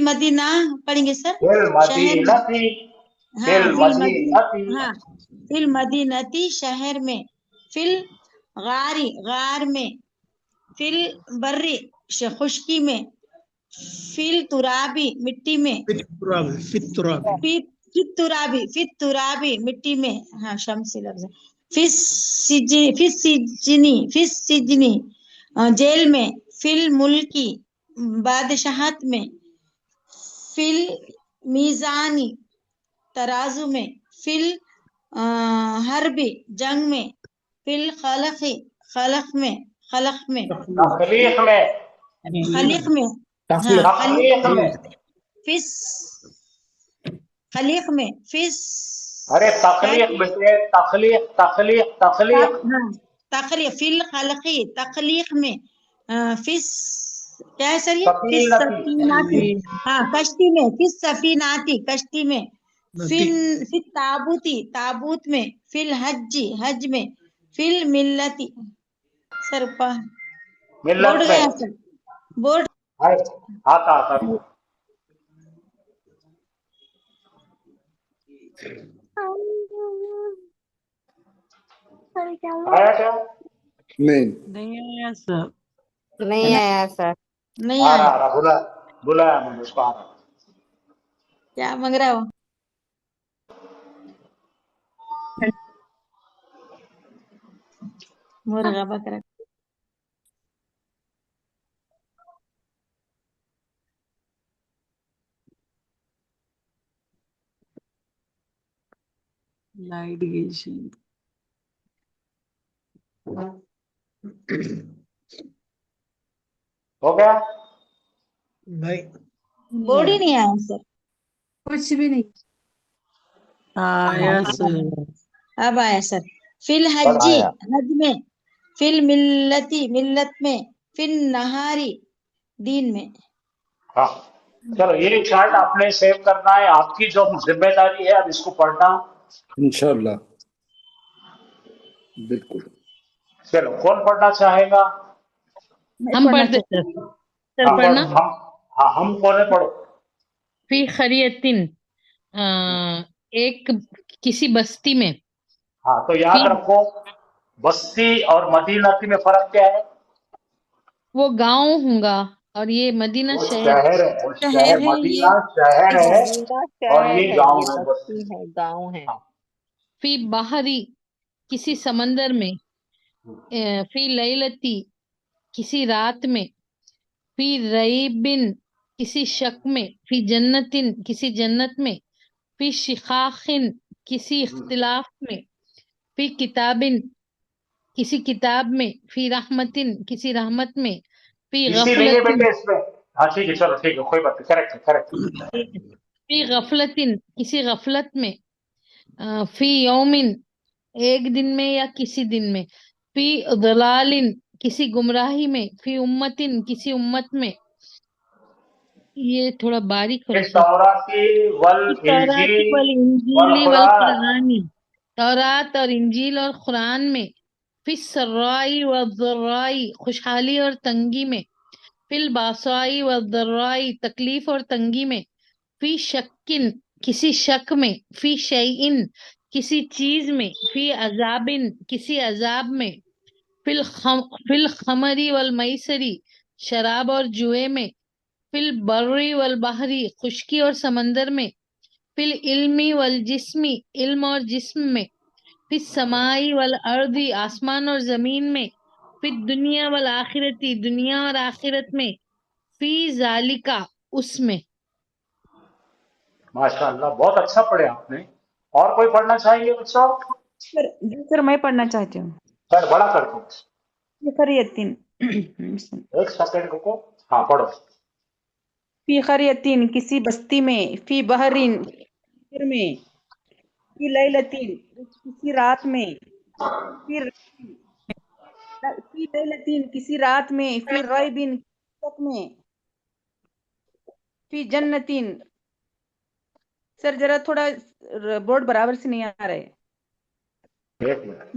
मदीना पढ़ेंगे सर. फिल मदीनती शहर में फिल गार में फिल बर्री खुशकी में फिल तुराबी मिट्टी में फिर तुराबी मिट्टी में. हाँ शम्सी लफ्ज. फिर सिजनी जेल में फिल मुल्की बादशाहत में फिल मीजानी तराजू में फिल हरबी जंग में फिल खलक में खलीक में फिस अरे तखलीक बेटे. तखलीक फिल खलकी तखलीक में फिस क्या है सर ये? फिस सफीनती सफीनाती, हाँ कश्ती में, फिस सफीनाती कश्ती में, फिल ताबूती ताबूत में, फिल हज्जी हज में, फिल मिल्लती सर बोर्ड मिल्लत गया में सर, बोर्ड है, आता आता आया क्या? नहीं नहीं आया सर। नहीं आया सर। नहीं आ आया। रहा बुलाया मैंने उसको, आ रहा। क्या मांग रहा हो? मुर्गा बकरा। लाइट गई शायद। हो गया? नहीं बोर्ड ही नहीं आया सर। कुछ भी नहीं आया सर। अब आया सर। फिल कल हज्जी आया। हज में, फिल मिल्लती मिल्लत में, फिल नहारी दीन में। हाँ चलो, ये चार्ट आपने सेव करना है, आपकी जो जिम्मेदारी है अब इसको पढ़ना। इंशाल्लाह बिल्कुल। चलो, कौन पढ़ना चाहेगा? हम पढ़ते सर। सर हम पढ़ना। हम कौन है, पढ़ो। फी खरियतिन, एक किसी बस्ती में। हाँ तो याद फी रखो, बस्ती और मदीनाती में फर्क क्या है? वो गांव होगा और ये मदीना वो शहर। शहर है, वो शहर शहर, है ये, मदीना शहर है मदीना और शहर ये है, गांव ये है, बस। बस्ती है, गांव है। हाँ। फी बाहरी, किसी समंदर में। फी लैलती, किसी रात में। फी रईबिन, किसी शक में। फी जन्नतिन, किसी जन्नत में। फी शिकाखिन, किसी इख्तिलाफ में। फी किताबिन, किसी किताब में। फी रहमतिन, किसी रहमत में। फी किसी नहीं है गफलतिन, बेटे इसमें। हाँ ठीक है, चलो ठीक है, कोई बात नहीं, करेक्ट है, करेक्ट है। फी गफलतिन, किसी गफलत में। फी यौमिन, एक दिन में या किसी दिन में। फी दलालिन, किसी गुमराही में। फी उम्मतिन, किसी उम्मत में। ये थोड़ा बारीक हो रहा फिर है सर। तौराती वल तौराती इंजील वल वल इंजीली वल कुरान। कुरानी, तौरात और इंजील और कुरान में। फिस सर्राई व दर्राई, खुशहाली और तंगी में। फिल बासाई व दर्राई, तकलीफ और तंगी में। फी शक्किन, किसी शक में। फी शैइन, किसी चीज में। फी अजाबिन, किसी अजाब में। फिल खमरी वल मैसरी, शराब और जुए में। फिल बर्री वल बहरी, खुश्की और समंदर में। फिल इल्मी वल जिस्मी, इल्म और जिस्म में। फिर समाई वल अर्दी, आसमान और जमीन में। फिर दुनिया वल आखिरती, दुनिया और आखिरत में। फी जालिका, उसमें। माशाल्लाह, बहुत अच्छा पढ़े आपने। और कोई पढ़ना चाहेंगे बच्चों? सर जी सर, मैं पढ़ना चाहती हूँ। सर बड़ा कर दो। फी खरियतिन एक सेकंड रुको। हाँ पढ़ो। फी खरियतिन, किसी बस्ती में। फी बहरिन, समुद्र में। फी लैलतिन, किसी रात में। फी फी लैलतिन, किसी रात में। फी रैबिन, शक में। फी जन्नतिन, सर जरा थोड़ा बोर्ड बराबर से नहीं आ रहा है। एक मिनट।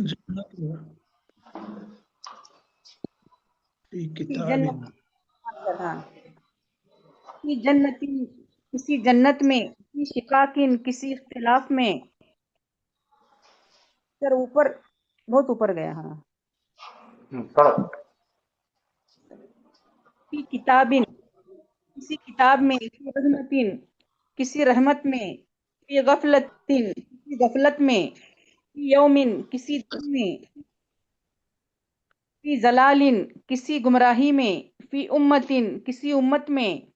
फी जन्नत, सर हाँ। फी जन्नतिन, किसी जन्नत में। फी शिकाकिन, किसी इख्तिलाफ में। सर ऊपर, बहुत ऊपर गया हाँ। पढ़ो। फी किताबिन, किसी किताब में। फी रहमतिन, किसी रहमत में। फी गफलतिन, किसी गफलत में। फी यौमिन, किसी दिन में। फी जलालिन, किसी गुमराही में। फी उम्मतिन, किसी उम्मत में।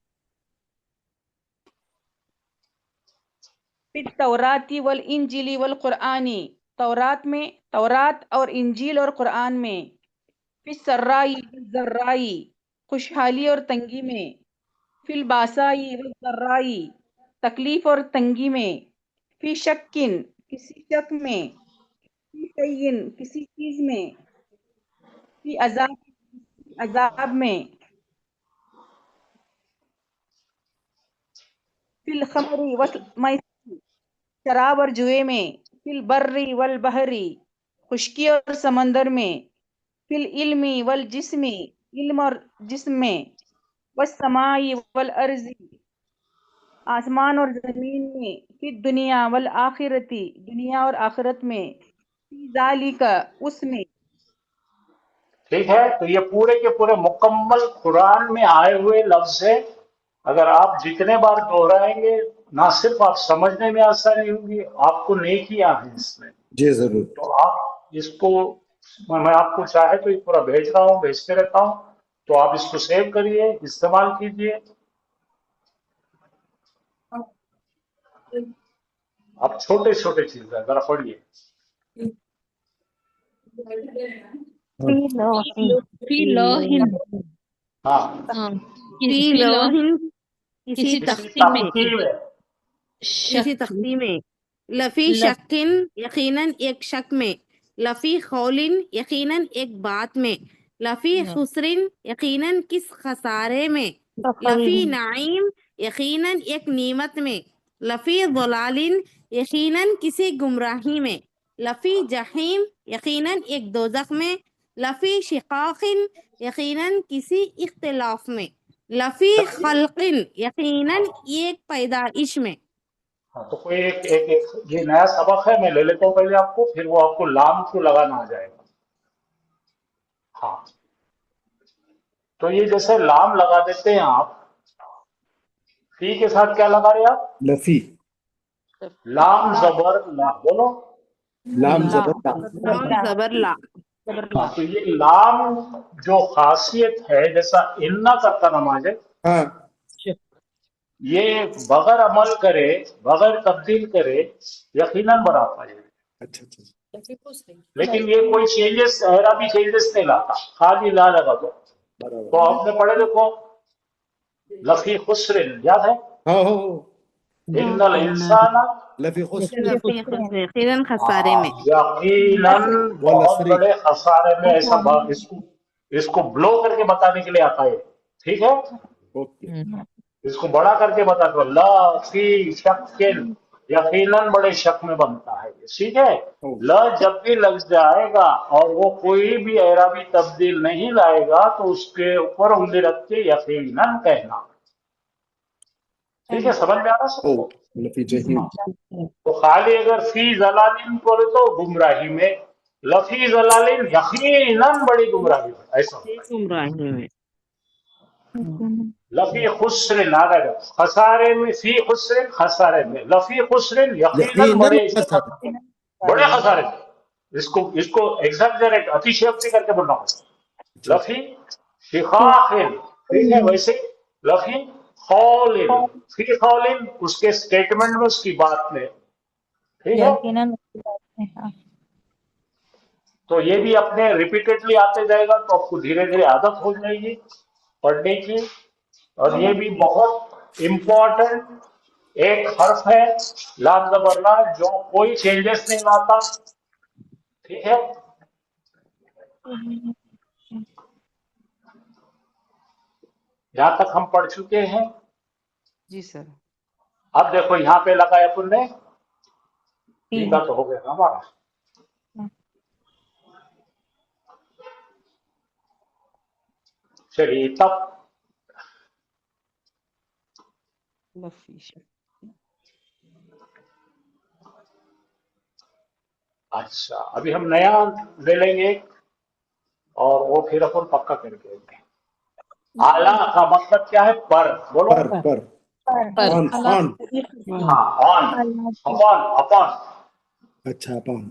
फी तौराती वल इंजीली वल कुरानी, तौरात में, तौरात और इंजील और कुरान में। फी सर्राई वल जर्राई, खुशहाली और तंगी में। फिल बासाई वल दर्राई, तकलीफ और तंगी में। फी शक्किन, किसी शक में। फी शैइन, किसी चीज में। फी अजाब, अजाब में, फिल खमरी वल मैसरी, शराब और जुए में, फिल बर्री वल बहरी, खुश्की और समंदर में, फिल इल्मी वल जिस्मी, इल्म और जिस्म में, वस्समाई वल अर्जी, आसमान और जमीन में, फिर दुनिया वल आखिरती, दुनिया और आखिरत में, फी ज़ालिका उसमें। ठीक है, तो ये पूरे के पूरे मुकम्मल कुरान में आए हुए लफ्ज है। अगर आप जितने बार दोहराएंगे, ना सिर्फ आप समझने में आसानी होगी, आपको नेकियां हैं इसमें। जी जरूर। तो आप इसको, मैं आपको चाहे तो ये पूरा भेज रहा हूँ, भेजते रहता हूँ, तो आप इसको सेव करिए, इस्तेमाल कीजिए। अब छोटे छोटे चीज है, जरा पढ़िए। फी लौहिन, हाँ, हाँ, फी फी लौह, लौहिन, किसी किसी तख्ती में, तख्ती में, किसी शक, तख्ती में, लफी लफ, शक्किन यकीनन एक शक में, लफी खौलिन यकीनन एक बात में, लफी खुसरिन यकीनन किस खसारे में, लफी नाइम यकीनन एक नीमत में, लफी ज़लालिन यकीनन किसी गुमराही में, लफी जहीम यकीनन एक दोजख में, लफी शिकाकिन यकीनन किसी इख्तिलाफ में, लफी खल्किन यकीनन एक पैदाइश में। हाँ, तो कोई एक ये नया सबक है, मैं ले लेता हूँ पहले आपको, फिर वो आपको लाम को लगाना आ जाएगा। हाँ, तो ये जैसे लाम लगा देते हैं आप, फी के साथ क्या लगा रहे हैं आप? लफी, लाम जबर ला, बोलो। लाम जबर ला। लाम जबर ला। हाँ, तो ये लाम जो खासियत है, जैसा इन्ना करता नमाज है, हाँ ये बगैर अमल करे, बगैर तब्दील करे, यकीनन बनाता है। अच्छा अच्छा लेकिन ये कोई चेंजेस, भी चेंजेस नहीं लाता, खाली ला लगा दो। बराबर। तो आपने पढ़े, देखो लफी खुसरिन, याद है? हाँ हो इन्नल इंसाना लफी खुस्र यकीनन खसारे में। यकीनन बहुत वलसरी। बड़े खसारे में। ऐसा बात इसको ब्लो करके बताने के लिए आता है, ठीक है? ओके। इसको बड़ा करके बता दो, ला फी शक्किन, यकीनन बड़े शक में बनता है ये, ठीक है? ल जब भी लग जाएगा और वो कोई भी एराबी तब्दील नहीं लाएगा, तो उसके ऊपर उंगली रख के यकीनन कहना, ठीक है? समझ में आ रहा ओ सबको? लफी जहीम। तो खाली अगर फी जलालिन बोले तो गुमराही में, लफी जलालिन यकीनन बड़ी गुमराही में, ऐसा होता है। गुमराही में। लफी खुसरिन आ गया, खसारे में, फी खुसरिन खसारे में, लफी खुसरिन यकीनन बड़े यकीनन बड़े खसारे में। इसको एग्जैजरेट, अतिशयोक्ति करके बोलना होगा। लफी शिकाकिन, ठीक है? वैसे लफी खौलिन, फी खौलिन उसके स्टेटमेंट में, उसकी बात में, ठीक है? तो ये भी अपने रिपीटेडली आते जाएगा, तो आपको धीरे धीरे आदत हो जाएगी पढ़ने की। और ये भी बहुत इम्पोर्टेंट एक हर्फ है, लाम जबर ला, जो कोई चेंजेस नहीं लाता, ठीक है? यहां तक हम पढ़ चुके हैं। जी सर। अब देखो यहाँ पे लगाया अपन ने, ठीक है? तो हो गया हमारा। चलिए तब लफी शक। अच्छा, अभी हम नया ले लेंगे और वो फिर अपन पक्का करके देंगे। आला का मतलब क्या है? पर, बोलो। पर ऑन ऑन। हाँ, ऑन, अपॉन, अपॉन। अच्छा अपॉन।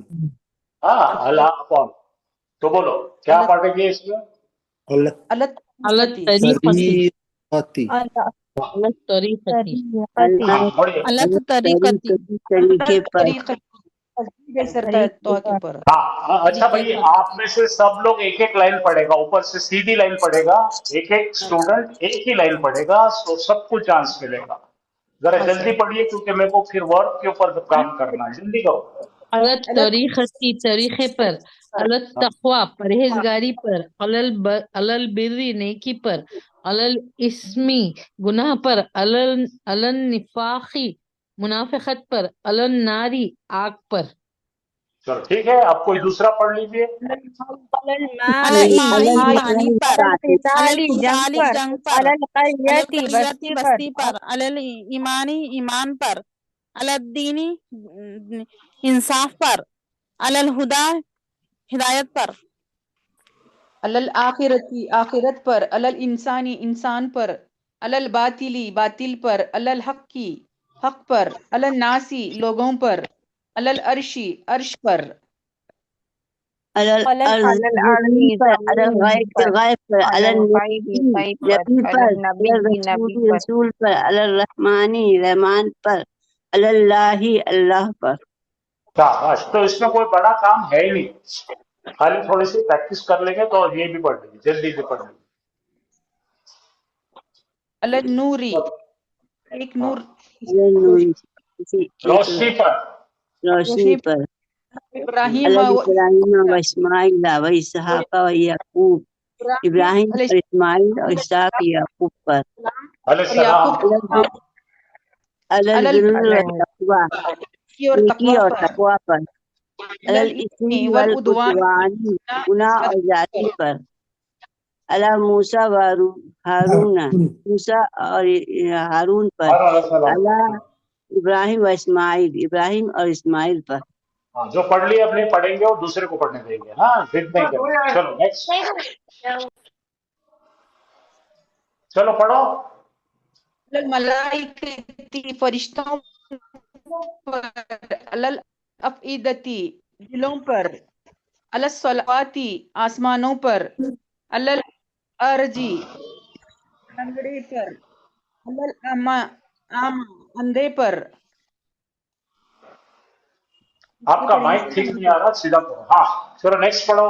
हाँ, अला अपॉन। तो बोलो क्या पढ़ेंगे इसमें? अलत अलत अलत तरीक़ती। अलत तरीक़ती, हाँ, बढ़िया। अलत तरीक़ती, तो के ऊपर। हाँ, अच्छा भाई, आप में से सब लोग एक एक लाइन पढ़ेगा, ऊपर से सीधी लाइन पढ़ेगा, एक एक स्टूडेंट एक ही लाइन पढ़ेगा, तो सबको चांस मिलेगा। जरा जल्दी पढ़िए, क्योंकि मेरे को फिर वर्क के ऊपर काम करना है, जल्दी करो। अलत तरीक़ती तरीक़े पर, अलत तक़वा परहेजगारी पर, अलल बिर्री नेकी पर, अलल इस्मी गुनाह पर, अलल निफाक़ी मुनाफ़िक़त पर, अलल नारी आग पर। चलो ठीक है, अब कोई दूसरा पढ़ लीजिए। अलल अलल माई ईमानी पर, अलल अलल क़िताली जंग क़िताली पर जंग पर, अलल अलल क़रियती क़रियती बस्ती पर बस्ती पर, अलल ईमानी ईमान पर, अलल दीनी इंसाफ पर, अलल हुदा हिदायत पर, अलल आखिरती आखिरत पर, अलल इंसानी इंसान पर, अलल बातिली बातिल पर, अलल हक्की हक पर, अलल नासी लोगों पर, अलल अर्शी अर्श पर, अलल अलल अर्ज़ ज़मीन अर्ज़ी पर, अलल ज़मीन गैब के पर गैब पर, अलल अलल नबी गैबी गैब पर नबी पर, अलल अलल नबी नबी रसूली पर रसूल पर, अलल रहमानी रहमान पर, अलल्लाही अल्लाह पर। बस, तो इसमें कोई बड़ा काम है ही नहीं, खाली थोड़ी सी प्रैक्टिस कर लेंगे तो ये भी पढ़ लेंगे, जल्दी से पढ़ लेंगे। अलल नूरी एक हाँ, नूर अलल नूरी किसी एक रोशनी पर, रोशनी पर, इब्राहिम अलल इब्राहीम व इस्माइल व इसहाक व याकूब, इब्राहिम और इस्माइल और इसहाक याकूब पर, और याकूब अलैहिस्सलाम, अलल अलल बिर्र व अलल तक़वा की और नेकी तकवा और पर, तक़वा पर, अलल अलल इस्मी इस्मी वल वल उदवान उद्वानी गुनाह और जाति पर, अला मूसा व हारून मूसा और हारून पर, अला इब्राहिम व इब्राहिम और इस्माइल पर। हाँ, जो पढ़ लिए अपने पढ़ेंगे और दूसरे को पढ़ने देंगे, हाँ, जिद नहीं करेंगे। चलो नेक्स्ट, चलो पढ़ो। अलल मलाइकती फरिश्तों पर, अलल अफईदती दिलों पर, अलल सलावाती आसमानों पर, अलल अर्जी लंगड़े पर, अलल आम अंधे पर। ये आपका पढ़ेंगे माइक ठीक नहीं आ रहा, सीधा पढ़ो। हाँ, चलो नेक्स्ट पढ़ो।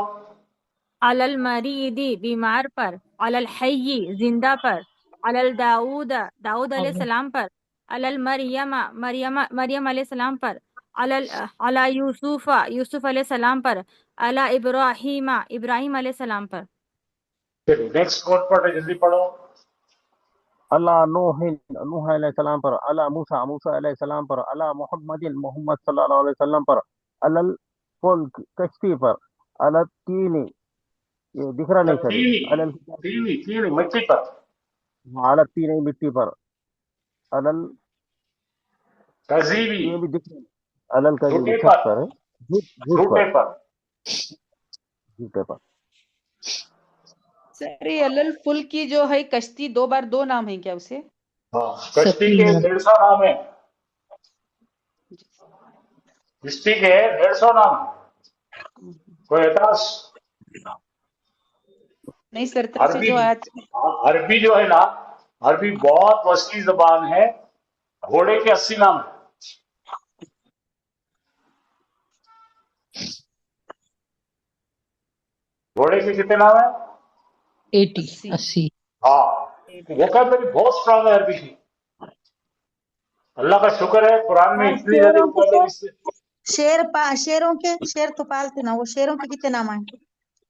अलल मरीदी बीमार पर, अलल हय्यी जिंदा पर, अलल दाऊद दाऊद अलैहिस्सलाम पर, अलल मरियम अलैहिस्सलाम पर, अलल अला यूसुफ अलैहिस्सलाम पर, अला इब्राहिम अलैहिस्सलाम पर। चलिए नेक्स्ट कौन पढ़ रहे, जल्दी पढ़ो। अला नूह अलैहिस्सलाम पर, अला मूसा अलैहिस्सलाम पर, अला मोहम्मद सल्लल्लाहु अलैहि वसल्लम पर, अलल फुल्क कश्ती पर, अलल तीनी ये दिख रहा नहीं सर, ये अलल तीनी मिट्टी पर, अलल तीनी मिट्टी पर, अलल कजीबी ये भी दिख रहा है, अलल का झूठे छत पर, पर है, झूठ झूठे पर, पर। झूठे पर। सर ये अलल फुल की जो है कश्ती दो बार दो नाम है क्या उसे? हाँ, कश्ती के 150 नाम है, कश्ती के 150 नाम है। कोई एतराज? नहीं सर, तब से अरबी, जो आज अरबी जो है ना, अरबी बहुत वसी जबान है, घोड़े के 80 नाम है। घोड़े के कितने नाम है? 80। हाँ, वोकैबुलरी बहुत स्ट्रांग है अरबी की। अल्लाह का शुक्र है, कुरान में और इतनी ज्यादा वोकैबुलरी। शेर तो पालते ना, वो शेरों के कितने नाम है?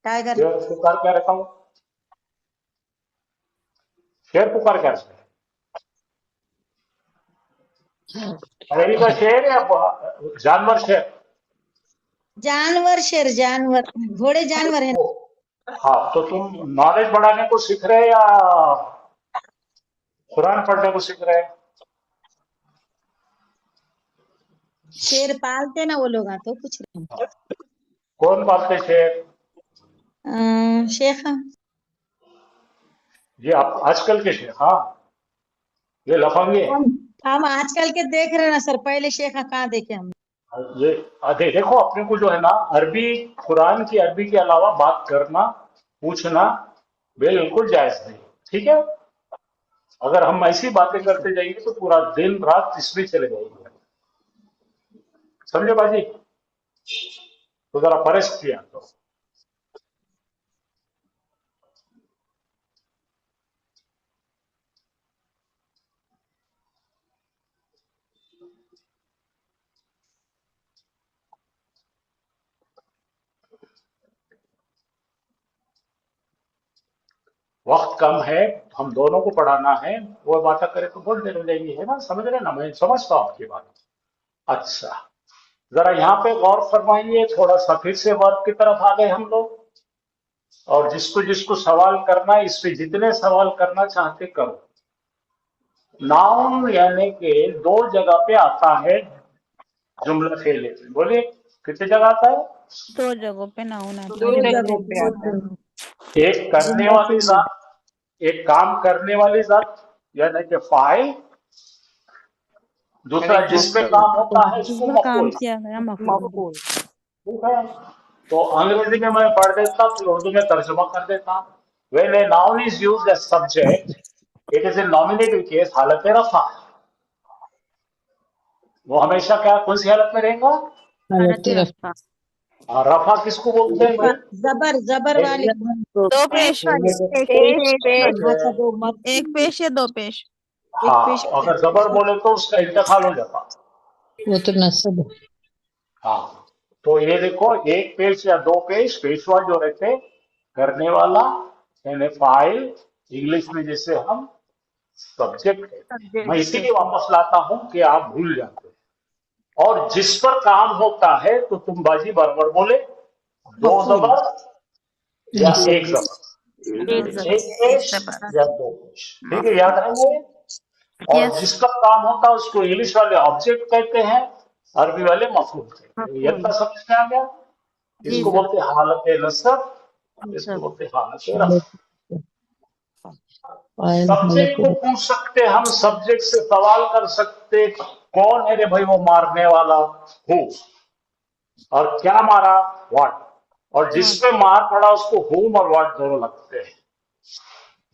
टाइगर, शेर पुकार क्या रखा हूँ, शेर पुकार क्या रखा है? अमेरिका का शेर या जानवर शेर? शेर जानवर, घोड़े जानवर है। हाँ, तो तुम नॉलेज बढ़ाने को सीख रहे या कुरान पढ़ने को सीख रहे हैं? शेर पालते ना वो लोग, तो पूछ रहे कौन पालते शेर? शेख। ये आजकल के शेर, हाँ, ये लफंगे। हम आजकल के देख रहे हैं ना सर, पहले शेख कहाँ देखे हम? ये देखो, अपने को जो है ना, अरबी, कुरान की अरबी के अलावा बात करना, पूछना बिल्कुल जायज नहीं, ठीक है? अगर हम ऐसी बातें करते जाएंगे तो पूरा दिन रात इसमें चले जाएंगे, समझे बाजी? तो जरा परहेज किया तो। वक्त कम है, हम दोनों को पढ़ाना है, वो बातें करे तो बहुत देर हो जाएगी, है ना? समझ रहे ना? मैं समझता हूँ आपकी बात। अच्छा, जरा यहाँ पे गौर फरमाइए, थोड़ा सा फिर से वर्क की तरफ आ गए हम लोग। और जिसको जिसको सवाल करना है, इस पे जितने सवाल करना चाहते करो। नाउन यानी कि 2 जगह पे आता है जुमला फेल। बोलिए कितनी जगह आता है? 2 जगहों पे नाउन आता दो है। जगहों पे आता है। एक करने वाली जात, एक काम करने वाली जात यानी कि फाइल, दूसरा जिस पे काम होता है उसको जिसमें काम मफूल। किया गया मफूल। मफूल। ठीक है, तो अंग्रेजी में मैं पढ़ देता, फिर उर्दू में तर्जुमा कर देता। When a noun is used as subject, it is in nominative case हालत रफा। वो हमेशा क्या, कौन सी हालत में रहेगा? हालत रफा। और रफा किसको बोलते हैं भाई? जबर जबर वाले को। 2 पेश, अच्छा, 2 मत। 1 पेश या 2 पेश। हाँ, अगर जबर बोले तो उसका इंतकाल हो जाता। वो तो नस्ब है। हाँ, तो ये देखो, 1 पेश या 2 पेश, पेशवा जो रहते करने वाला यानी फाइल, इंग्लिश में जैसे हम सब्जेक्ट कहते हैं। मैं इसीलिए वापस लाता हूं कि आप भूल जाते हैं। और जिस पर काम होता है तो तुम बाजी बराबर बोले 2 जबर या 1 जबर, 1 पेश या 2 पेश। ठीक है, याद रखेंगे। और जिस पर काम होता है उसको इंग्लिश वाले ऑब्जेक्ट कहते हैं, अरबी वाले मफूल कहते हैं। ये इतना समझ में आ गया? इसको बोलते हैं हालत नसब, इसको बोलते हैं हालत रफ़। सब्जेक्ट को पूछ सकते, हम सब्जेक्ट से सवाल कर सकते, कौन है रे भाई वो मारने वाला? हु। और क्या मारा? व्हाट। और जिसपे मार पड़ा उसको हुम और व्हाट दोनों लगते हैं।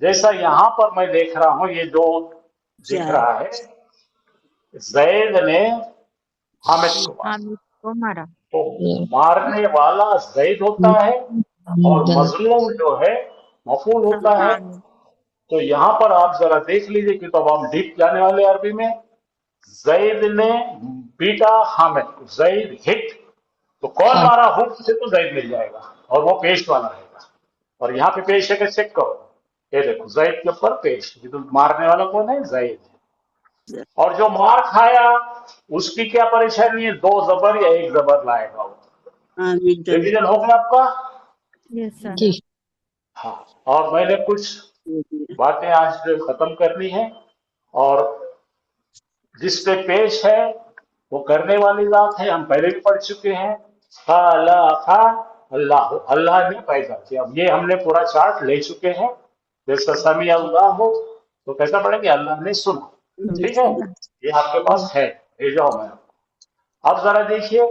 जैसा यहां पर मैं देख रहा हूं, ये जो दिख रहा है, जैद ने हामिद को मारा, तो मारने वाला जैद होता है और मजलूम जो है मफूल होता है। तो यहाँ पर आप जरा देख लीजिए कि तो अब हम डीप जाने वाले अरबी में। जैद ने बीटा हामिद को, जैद हिट, तो कौन मारा? हुक से तो जैद मिल जाएगा और वो पेश वाला रहेगा। और यहाँ पे पेश है कि चेक करो, ये देखो जैद के ऊपर पेश, तो मारने वाला कौन है? जैद। और जो मार खाया उसकी क्या परेशानी है? 2 जबर या 1 जबर लाएगा वो। रिवीजन हो गया आपका? हाँ, और मैंने कुछ बातें आज खत्म करनी है। और जिस पे पेश है वो करने वाली बात है, हम पहले भी पढ़ चुके हैं। अल्लाह, अल्लाह ने पैदा किया। अब ये हमने पूरा चार्ट ले चुके हैं। जैसा समी अल्लाह हो तो कैसा पढ़ेंगे? अल्लाह ने सुना। ठीक है, ये आपके पास है, ले जाओ। मैं अब जरा देखिए,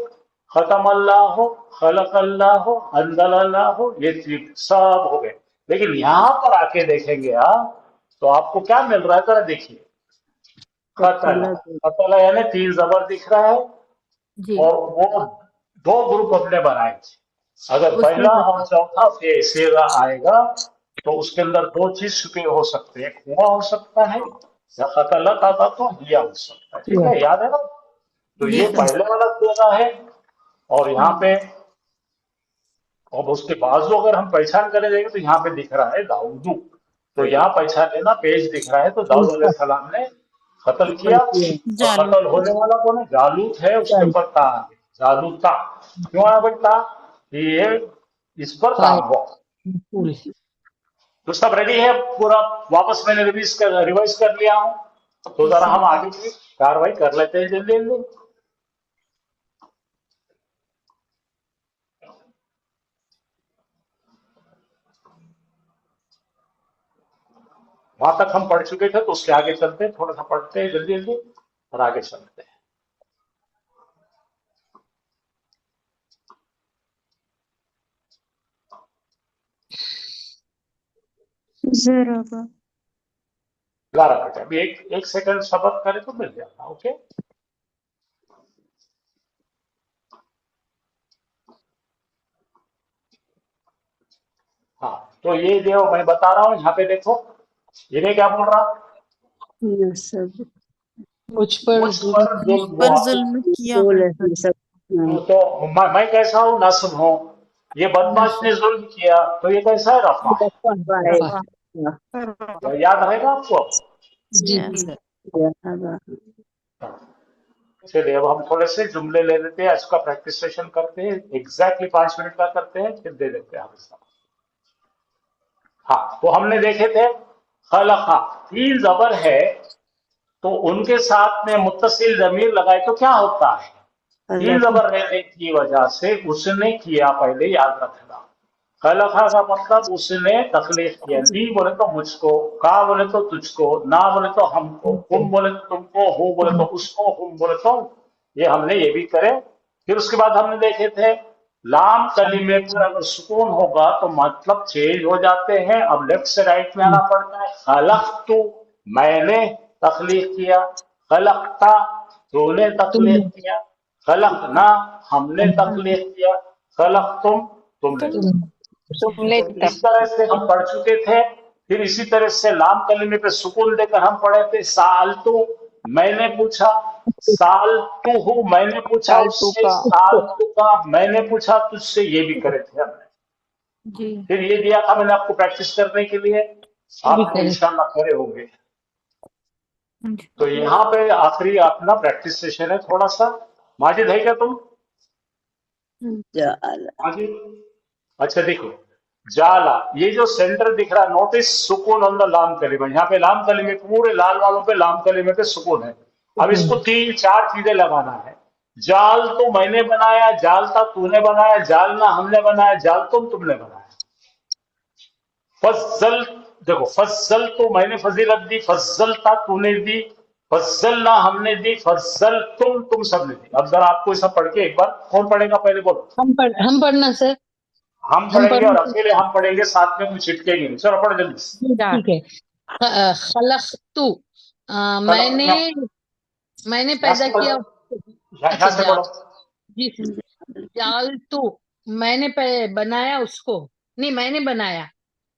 खत्म अल्लाह हो, खलक अल्लाह हो, अंजल अल्लाह हो, ये सब हो गए। लेकिन यहां पर आके देखेंगे आप तो आपको क्या मिल रहा है? जरा देखिए, खतला, खतला यानी 3 जबर दिख रहा है। और वो 2 ग्रुप अपने बनाए थे। अगर पहला और चौथा सेगा आएगा तो उसके अंदर 2 चीज छुपे हो सकते हैं, एक हुआ हो सकता है या खतलत आता तो हिया हो सकता है। ठीक है, याद है ना? तो ये पहले वाला सेगा है। और यहाँ पे अब उसके बाजू अगर हम पहचान करें जाएंगे तो यहाँ पे दिख रहा है दाऊदू, तो यहाँ पहचान लेना पेज दिख रहा है। तो दाऊद अलैहिस्सलाम ने कत्ल किया। कत्ल होने वाला कौन है? जालूत है, उसके ऊपर ता, जालूता। क्यों आया बेटा? ये इस पर काम हुआ। तो सब रेडी है पूरा? वापस मैंने रिवाइज कर लिया हूं, तो जरा हम आगे की कार्रवाई कर लेते हैं जल्दी जल्दी। वहां तक हम पढ़ चुके थे, तो उसके आगे चलते हैं, थोड़ा सा पढ़ते हैं जल्दी जल्दी और आगे चलते हैं। ग्यारह बेटा, अभी एक सेकंड सब्र करे तो मिल जाता। ओके, हाँ, तो ये जो मैं बता रहा हूँ यहाँ पे देखो, इन्हें क्या बोल रहा? मुझ पर जुल्म किया। तो मैं कैसा हूँ? नस्ब हूँ। ये बदमाश ने जुल्म किया, तो ये कैसा है? रफा। याद रहेगा आपको? जी चलिए अब हम थोड़े से जुमले ले लेते हैं, इसका प्रैक्टिस सेशन करते हैं, एग्जैक्टली 5 मिनट का करते हैं, फिर दे देते हैं हम इसका। हाँ, तो हमने देखे थे खलक़ा, 3 जबर है तो उनके साथ में मुत्तसिल ज़मीर लगाए तो क्या होता है? 3 जबर रहने की वजह से उसने किया, पहले याद रखना। खलक़ा का मतलब उसने तख्लीक किया। दी बोले तो मुझको, का बोले तो तुझको, ना बोले तो हमको, तुम बोले तो तुमको, हूँ बोले तो उसको, हम बोले तो ये हमने ये भी करे। फिर उसके बाद हमने देखे थे लाम कलीमे पर अगर सुकून होगा तो मतलब चेंज हो जाते हैं। अब लेफ्ट से राइट में आना पड़ता है। खलक़तु, मैंने तख्लीक किया, खलक़ता, तूने तख्लीक किया, खलक़ना, हमने तख्लीक किया, खलक़तुम, तुमने। इस तरह से हम पढ़ चुके थे। फिर इसी तरह से लाम कलीमे पे सुकून देकर हम पढ़े थे सालतु, मैंने पूछा, सालतुहु, मैंने पूछा उससे, सालतुका, मैंने पूछा तुझसे, ये भी करे थे हमने। फिर ये दिया था मैंने आपको प्रैक्टिस करने के लिए, आप इंशाल्लाह करे होंगे। तो यहाँ पे आखिरी अपना प्रैक्टिस सेशन है थोड़ा सा। माजिद है क्या तुम? माजिद, अच्छा देखो, जाला, ये जो सेंटर दिख रहा है, नोटिस सुकून ऑन द लाम कलीमा। यहाँ पे लाम कलीमे, पूरे लाल वालों पे लाम कलीमे पे सुकून है। अब इसको 3-4 चीजें लगाना है। जाल तो मैंने बनाया, जालता तूने बनाया, जालना हमने बनाया, जाल तुमने बनाया। फज्जल, देखो फज्जल तो मैंने फजीलत दी, फज्जलता तूने दी, फज्जलना हमने दी, फज्जल तुम सबने दी। अब जरा आपको ऐसा पढ़ के एक बार, कौन पढ़ेगा पहले बोलो? हम पढ़ना सर, हम पढ़ेंगे और अकेले हम पढ़ेंगे, साथ में कुछ छिटकेंगे नहीं। चलो पढ़ जल्दी। ठीक है। खलक़तु, मैंने पैदा किया। यहाँ से पढ़ो जी। जालतु, मैंने बनाया उसको, नहीं मैंने बनाया।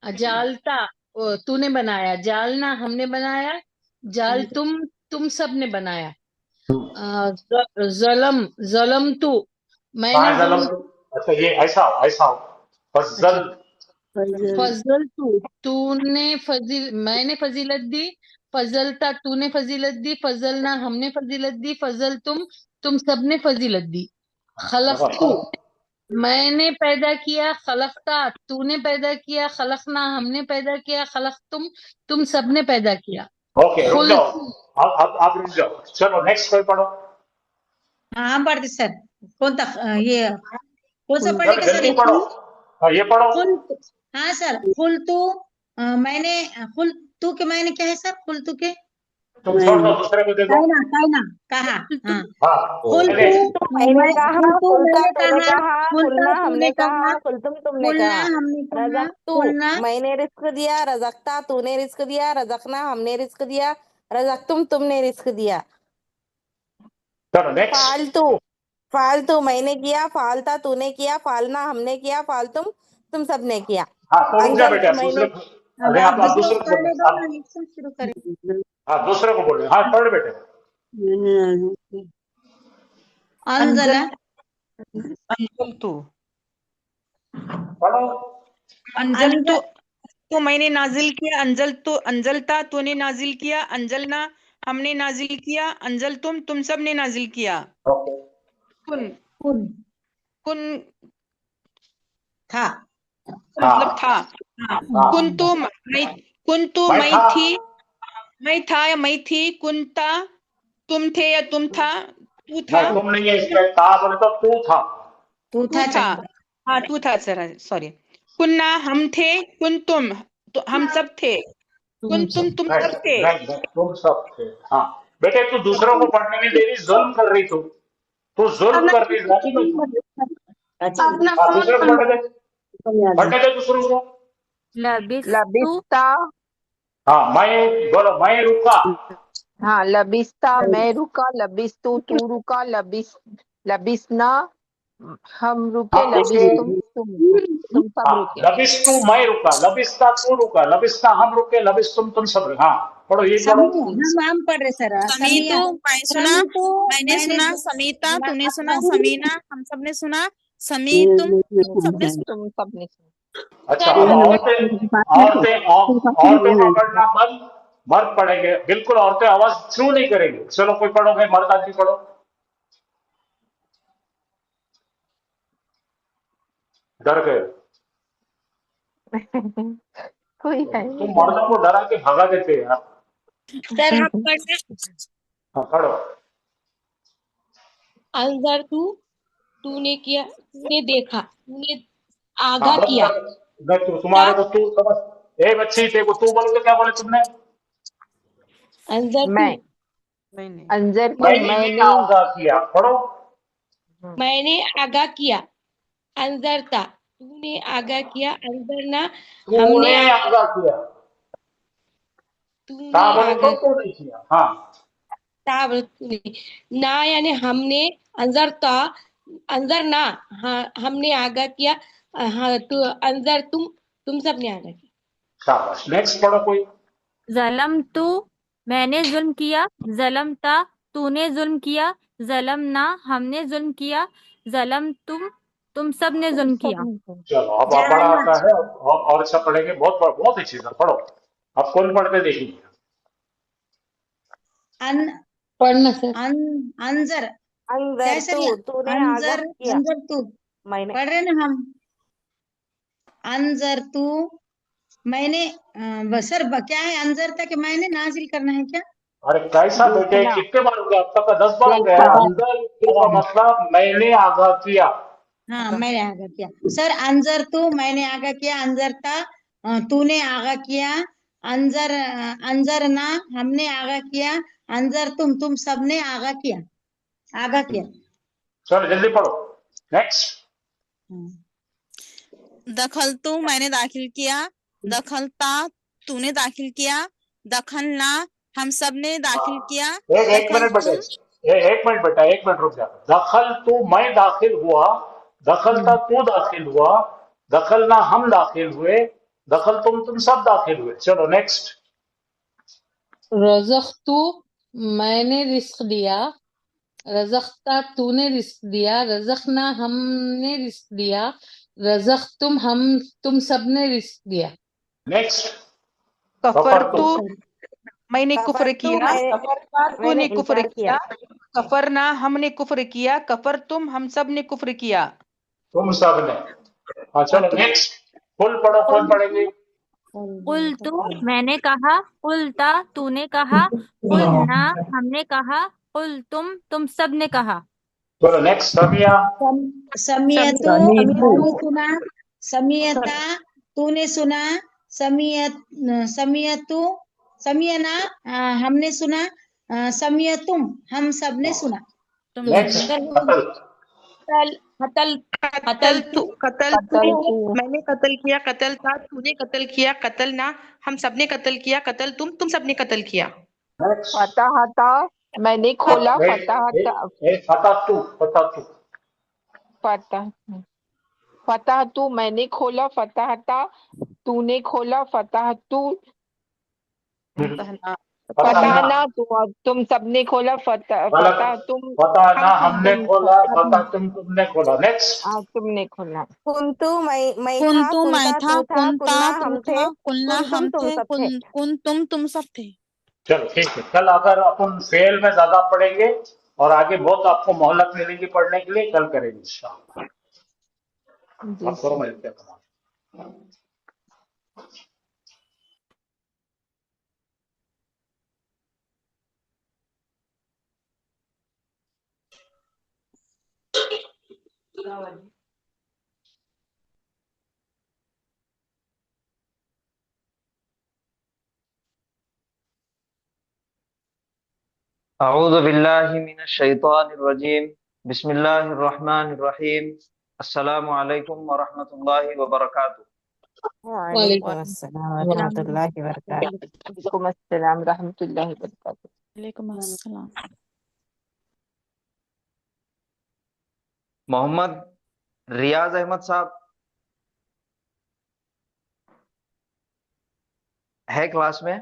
जालता, तूने बनाया। जालना, हमने बनाया। जाल तुम सब ने बनाया। जलम तू, मैंने जुल्म। अच्छा ये ऐसा फज्जल, फजल तूने मैंने फजीलत दी। फजलता, तूने फजीलत दी। फजलना, हमने फजीलत दी। फजल तुम सबने फजीलत दी। खलक़तु, मैंने पैदा किया। खलक़ता, तूने पैदा किया। खलक़ना, हमने पैदा किया। खलक़तुम, तुम सबने पैदा किया। ओके रुक जाओ, आप रुक जाओ। चलो नेक्स्ट कोई पढ़ो। हाँ हम पढ़ते सर। कौन सा ये कौन सा पढ़ेगा सर? जल्दी पढ़ो। हाँ ये पढ़ो। हाँ सर, खुलतु, मैंने खुलतु के मैंने क्या है सर? खुलतु के तुम छोड़ दो, दूसरे को दे दो। कहना कहा। हाँ खुलतु मैंने कहा, खुलता तूने कहा, खुलना हमने कहा, खुलतुम तुमने कहा। रज़क़तु, मैंने रिस्क दिया। रज़क़ता, तूने रिस्क दिया। रज़क़ना, हमने रिस्क दिया। रज़क़तुम, तुमने रिस्क दिया। फालतू, मैंने किया। फालता, तूने किया। फालना, हमने किया। फालतुम, तुम सबने किया। दूसरे को बोले। हाँ पढ़ बेटे। अंजलतु तो मैंने नाजिल किया। अंजलता तूने नाजिल किया। अंजलना, हमने नाजिल किया। अंजल तुम सब ने नाजिल किया। कुन था, मतलब था। कुंतु मैं थी, मैं था या मैं थी। कुंता, तुम थे या तुम था। तू था, तुम नहीं है, इसमें था बोले तो तू था। हाँ तू था सर, सॉरी। कुन्ना, हम थे। कुन तुम, तो हम सब थे। कुन तुम सब थे। तुम सब थे। हाँ बेटे, तू दूसरों को पढ़ने नहीं दे रही, जुल्म कर रही। तू जुल्म कर रही। दूसरे को पढ़ने दे दूसरों को। लबिस्ता, हाँ मैं बोलो, मैं रुका। हाँ लबिस्ता, मैं रुका। लबिस्तु, तू रुका। लबिसना, हम रुके। लबिस्तुम, तुम सब रुके। लबिस्तु, मैं रुका। लबिस्ता, तू रुका। लबिस्ता, हम रुके। लबिस्तुम, तुम सब रुके। हाँ पढ़ो, ये पढ़ो। हम पढ़ रहे सर। समीतु, मैं सुना। मैंने सुना। समीता, तूने सुना। समीना, हम सबने सुना। समीतुम, तुम सबने सुना। अच्छा, सर अब हम औरतों का पढ़ना बंद, मर्द पढ़ेंगे, बिल्कुल औरतें आवाज थ्रू नहीं करेंगे। चलो कोई पढ़ो भाई, मर्द आदमी पढ़ो। डर गए कोई है तुम, नहीं। मर्दों को डरा के भगा देते हैं यार। सर हम पढ़ना। हाँ, पढ़ो। अंदर तूने किया, तूने देखा, तूने हाँ, आगा बस किया। मैं तुम्हारे को तू समझ, ए बच्ची तेरे को तू बोल के क्या बोले तुमने? अंदर मैं अंजर तू मैंने आगा किया, पढ़ो। मैंने आगा किया, अंदर था, तूने आगा किया, अंदर ना, हमने तूने आगा, आगा किया, तूने ता बोले आगा, तो नहीं किया। हाँ, तूने ना यानी हमने, अंदर था, अंदर ना, हाँ हमने आगा किया, हाँ तू अंदर, तुम सब ने आगा किया। शाबाश। नेक्स्ट पढ़ो कोई। जलम तू मैंने जुल्म किया, जलम ता तूने जुल्म किया, जलम ना हमने जुल्म किया, जलम तुम सब ने जुल्म किया। चलो अब बड़ा आता है, और अच्छा पढ़ेंगे, बहुत अच्छी तरह पढ़ो। अब कौन पढ़ते देखिए। पढ़ना सर। अंजर अंदर कैसे तू लिया? तूने आगाह अंजर किया, अंजर तू मैंने पढ़ रहे ना हम। अंजर तू मैंने सर क्या है अंजर था कि मैंने नाजिल करना है क्या? अरे कैसा बेटे, देखना कितने बार हो गया अब तक का? 10 बार हो गया है। देखना अंदर का मतलब मैंने आगाह किया। हाँ मैंने आगा किया। सर अंजर तू मैंने आगा किया, अंजर था तूने आगा किया, अंजर ना हमने आगा किया, अंजर तुम सबने आगा किया, आगा किया। चलो जल्दी पढ़ो। नेक्स्ट। दखलतू मैंने दाखिल किया, दखलता तूने दाखिल किया, दखलना हम सब ने दाखिल किया, एक मिनट बेटे, एक मिनट बेटा, एक मिनट रुक जा। दखल तू मैं दाखिल हुआ, दखलता तू दाखिल हुआ, दखलना हम दाखिल हुए, दखल तुम सब दाखिल हुए। चलो नेक्स्ट। रज़क़तु मैंने रिस्क दिया, रज़क़ता तूने रिस्क दिया, रज़क़ना हमने रिस्क दिया, रज़क़तुम तुम सबने रिस्क दिया। नेक्स्ट। कफरतु मैंने कुफ्र कफरतू किया, कफरता मैंने तूने कुफ्र इनकार किया, किया, कफरना हमने कुफ्र किया, कफर तुम हम सब ने कुफ्र किया। तुम सब ने। हाँ चलो नेक्स्ट। फुल पढ़ो, कौन पढ़ेंगे? कुल तू मैंने कहा, कुल ता तूने कहा, कुल ना हमने कहा, कुल तुम सब ने कहा। चलो नेक्स्ट। समिया। समियतु मैंने सुना, समियता तूने सुना, समियतु समियना हमने सुना, समियतुम हम सब ने सुना। नेक्स्ट। कतल। कतल कतल तू कतल कतल तू तू मैंने कत्ल किया, कतल था तूने कत्ल किया, कतल ना हम सब ने कत्ल किया, कतल तुम सब ने कत्ल किया। नेक्स्ट। फतह था मैंने खोला, फतह था फतह तू। फतह फतह तू मैंने खोला, फतह था तूने खोला, फतह तू फतहना फतह ना तुम सबने खोला, फतह तुम फतह ना हमने तुम खोला, फतह तुमने खोला। नेक्स्ट। तुमने खोला। कुंतु मैं था, कुंतु मैं कुंता था, तू था, कुंता कुन्ना तू हम थे, था, कुलना हम तुम थे, सब थे। कुन तुम सब थे। चलो ठीक है, कल अगर अपन फेल में ज्यादा पढ़ेंगे और आगे बहुत आपको मोहलत मिलेगी पढ़ने के लिए, कल करेंगे इंशाअल्लाह। जी आप करो, मिलते हैं। अऊज़ु बिल्लाहि मिनश शैतानिर रजीम। बिस्मिल्लाहिर रहमानिर रहीम। अस्सलामु अलैकुम व रहमतुल्लाहि व बरकातुहू। वालेकुम अस्सलाम व अस्सलाम रहमतुल्लाहि व बरकातहू। वालेकुम अस्सलाम रहमतुल्लाहि व बरकातहू। वालेकुम अस्सलाम। मोहम्मद रियाज अहमद साहब है क्लास में?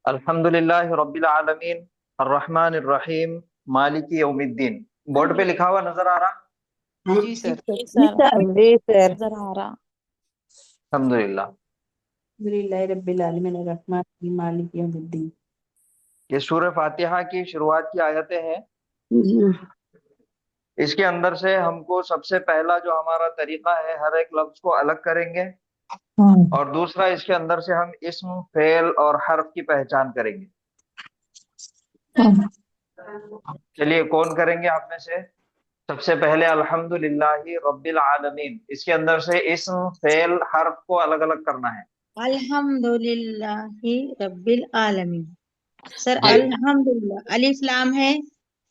अल्हम्दुलिल्लाह रब्बिल आलमीन अर्रहमान अर्रहीम मालिक यौमिद्दीन। बोर्ड पे लिखा हुआ नजर आ रहा? जी सर। जी सर नजर आ रहा। अल्हम्दुलिल्लाह। अल्हम्दुलिल्लाह रब्बिल आलमीन अर्रहमान अर्रहीम मालिक यौमिद्दीन। ये सूरह फातिहा की शुरुआत की आयतें हैं। इसके अंदर से हमको सबसे पहला जो हमारा तरीका है, हर एक लफ्ज को अलग करेंगे, और दूसरा इसके अंदर से हम इस्म, फेल और हर्फ की पहचान करेंगे। चलिए, कौन करेंगे आप में से? सबसे पहले अल्हम्दुलिल्लाहि रब्बिल आलमीन, इसके अंदर से इस्म, फेल, हर्फ को अलग अलग करना है। अल्हम्दुलिल्लाहि रब्बिल आलमीन। सर जी। अल्हम्दुलिल्लाह अलिफ लाम है,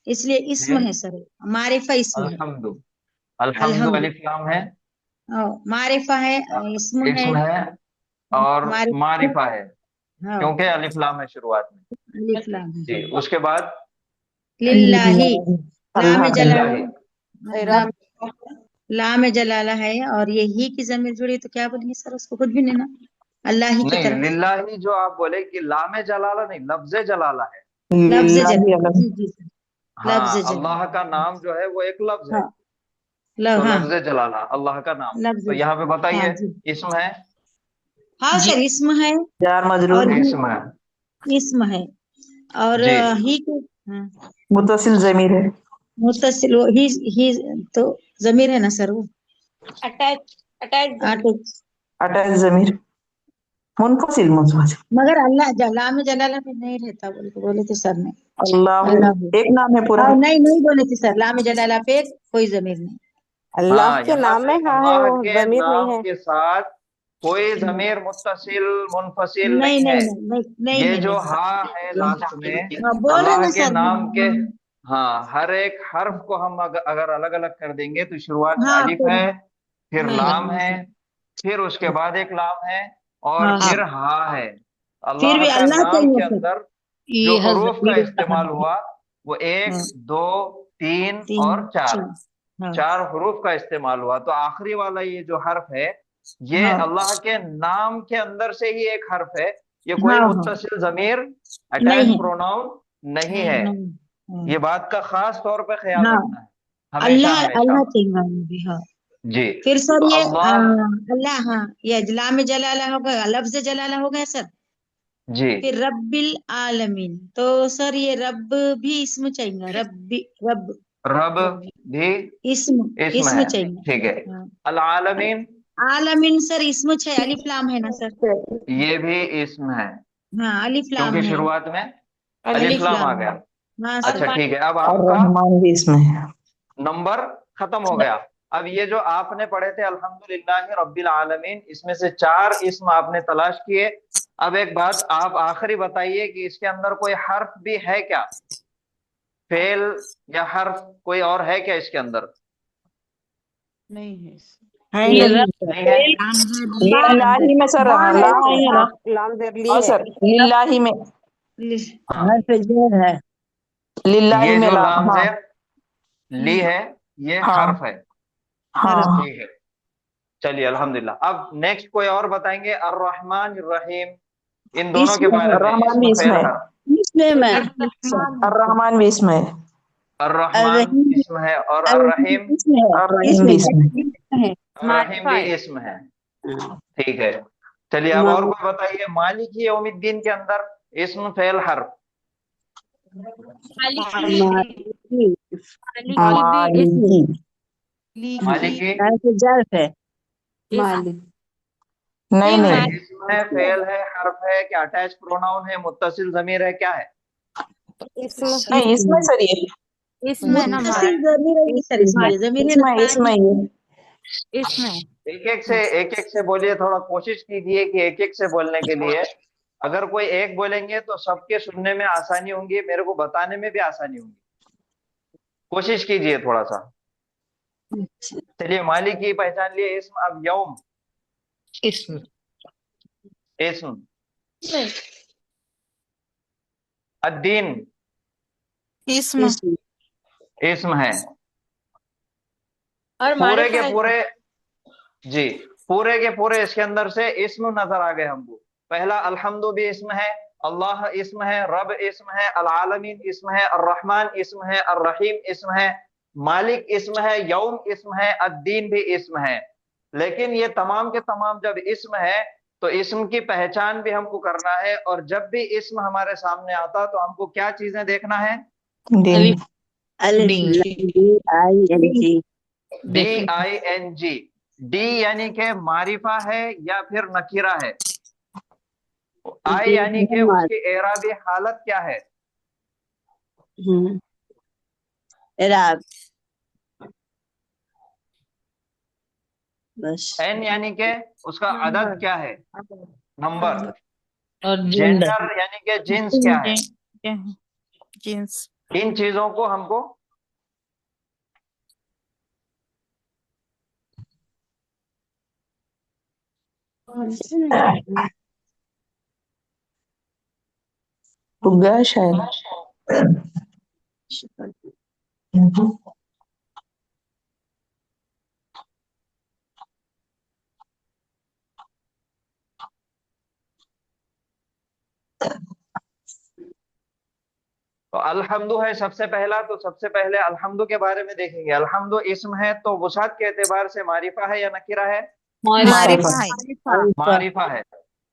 इसलिए इस्म जी। है सर, मारिफा इस्म है। अल्हम्दु, अल्हम्दु अल्हम्दु अलिफ लाम है, मारिफा है, इस्म है, इस्म है, और मारिफा मारिफा है, हाँ क्योंकि अलिफ लाम है शुरुआत में। अलिफ लाम है। जी। उसके बाद लिल्लाही लाम जलाला, लिल्लाहि। लाम जलाला है, और ये ही की जमीर जुड़ी तो क्या बोलेंगे सर? उसको कुछ भी नहीं ना, अल्लाह ही की नहीं, तरफ। लिल्लाही जो आप बोले कि लामे जलाला नहीं, लफ्जे जलाला है। लफ्ज जलाला, जी जी सर, लफ्ज हाँ, जलाला। अल्लाह का नाम जो है वो एक लफ्ज है, हाँ तो हाँ लफ्ज जलाला अल्लाह का नाम। लफ्ज, तो यहाँ पे हाँ बताइए, जी, इस्म है? हाँ सर इस्म है, जार मजरूर और है, इस्म है। इस्म है, और जी। ही के मुत्तसिल जमीर है। मुत्तसिल, वो ही तो जमीर है ना सर, वो अटैच अटैच अटैच जमीर, मुनफसिल मुनफसिल। मगर अल्लाह जला में जलाला में नहीं रहता बोले थे सर ने। अल्लाह एक नाम है पूरा। नहीं नहीं बोले थे सर, लाम जलाला पे कोई जमीर नहीं। अल्लाह के यहाँ नाम पे में हाँ है, अल्लाह वो के जमीर नहीं नाम है। के साथ कोई जमीर मुत्तसिल मुनफसिल नहीं नहीं है। नहीं नहीं नहीं ये है, जो नहीं। हा है लास्ट में, हाँ बोल रहे अल्लाह ना के सर। नाम के, हाँ, हर एक हर्फ को हम अगर अलग अलग कर देंगे तो शुरुआत में हाँ अलिफ फिर है, फिर नहीं लाम नहीं है, सर। फिर उसके बाद एक लाम है, और हाँ फिर हा है। फिर अल्लाह भी का अल्लाह नाम चाहिए के सर। अंदर जो हरूफ का इस्तेमाल हुआ वो 1, हाँ, 2, 3 और 3 4, 4 हाँ 4 हरूफ का इस्तेमाल हुआ। तो आखिरी वाला ये जो हर्फ है, ये हाँ अल्लाह के नाम के अंदर से ही एक हर्फ है। ये कोई हाँ हाँ मुत्तसिल जमीर, नहीं अटैच है, प्रोनाउन नहीं है। नहीं हाँ ये बात का खास तौर पे ख्याल हाँ, रखना है, हमेशा अल्लाह हमेशा। अल्लाह चाहिए भी हाँ। जी। फिर सर तो ये अल्लाह, अल्लाह, हाँ ये अजला में जलाला हो गया, लफ्ज जलाला हो गया सर। जी, फिर रब्बिल आलमीन, तो सर ये रब भी इसमें चाहिए, रब्बी रब रब भी इसम इसम इसमें है, चाहिए। ठीक है। हाँ अल आलमीन, आलमीन सर इसमें चाहिए, अलिफ लाम है ना सर? ये भी इसम है, हाँ अलिफ लाम क्योंकि है, शुरुआत में अलिफ अलिफ लाम आ लाम है। गया। हाँ अच्छा, सर। ठीक है। अब और आपका रहमान भी इसमें है। नंबर खत्म हो गया। अब ये जो आपने पढ़े थे अल्हम्दुलिल्लाह रब्बिल आलमीन, इसमें से 4 इस्म आपने तलाश किए। अब एक बात आप आखिरी बताइए कि इसके अंदर कोई हर्फ भी है क्या? फेल या हर्फ कोई और है क्या इसके अंदर? नहीं है। नहीं है। लिल्लाही में सर हाँ है ला सर, है ना। लाम जरली और है। सर लिल्लाही में, हाँ, है। लिल्लाही ये में जो ला, लाम हाँ ज़ेर ली है, ये हाँ हर्फ है, हाँ। ठीक है। चलिए, अल्हम्दुलिल्लाह। अब नेक्स्ट कोई और बताएंगे? अर्रहमान रहीम, इन दोनों के बारे में, रहमान भी इस्म इसमें फेल है। हर्फ। इसमें मैं अर्रहमान भी इसमें है। अर्रहमान इस्म है, और अर्रहीम, इसमें है, और रहीम भी इसमें है। इसमें है। अर्रहीम भी इस्म है, ठीक है। चलिए, अब और कोई बताइए, मालिकी यौमिद्दीन के अंदर इस्म फेल हर्फ। मालिकी, मालिकी जर्फ है। मालिक नहीं नहीं, इस्म है, फेल है, हर्फ है, क्या अटैच प्रोनाउन है, मुत्तसिल जमीर है, क्या है? इसमें नहीं इसमें सर ये इसमें है ना मुत्तसिल जमीर है सर, इसमें जमीर है ना इसमें ये इसमें एक एक से बोलिए, थोड़ा कोशिश कीजिए कि एक एक से बोलने के लिए। अगर कोई एक बोलेंगे तो सबके सुनने में आसानी होंगी, मेरे को बताने में भी आसानी होगी। कोशिश कीजिए थोड़ा सा। चलिए, मालिक की पहचान लिए। इस्म, अब यौम, इस्म, इस्म, अद्दीन, इस्म, इस्म है। और पूरे के मारिफा पूरे, जी, पूरे के पूरे इसके अंदर से इस्म नजर आ गए हमको। पहला अल्हम्दु भी इस्म है, अल्लाह इस्म है, रब इस्म है, अल आलमीन इस्म है, अर्रहमान इस्म है, अर्रहीम इस्म है, मालिक इस्म है, यौम इस्म है, अद्दीन भी इस्म है। लेकिन ये तमाम के तमाम जब इस्म है तो इस्म की पहचान भी हमको करना है, और जब भी इस्म हमारे सामने आता तो हमको क्या चीजें देखना है? दिन DING। डी यानी के मारिफा है या फिर नकीरा है। आई यानी के उसकी एराबी हालत क्या है? एराब। बस। एन यानी के उसका अदद क्या है? नंबर। और जेंडर यानी के जिन्स क्या है? जिन्स। इन चीजों को हमको होगा शायद। तो अल्हम्दु है सबसे पहला, तो सबसे पहले अल्हम्दु के बारे में देखेंगे। अल्हम्दु इस्म है तो वुसात के एतबार से मारिफा है या नकीरा है? मारिफा है। मारिफा है।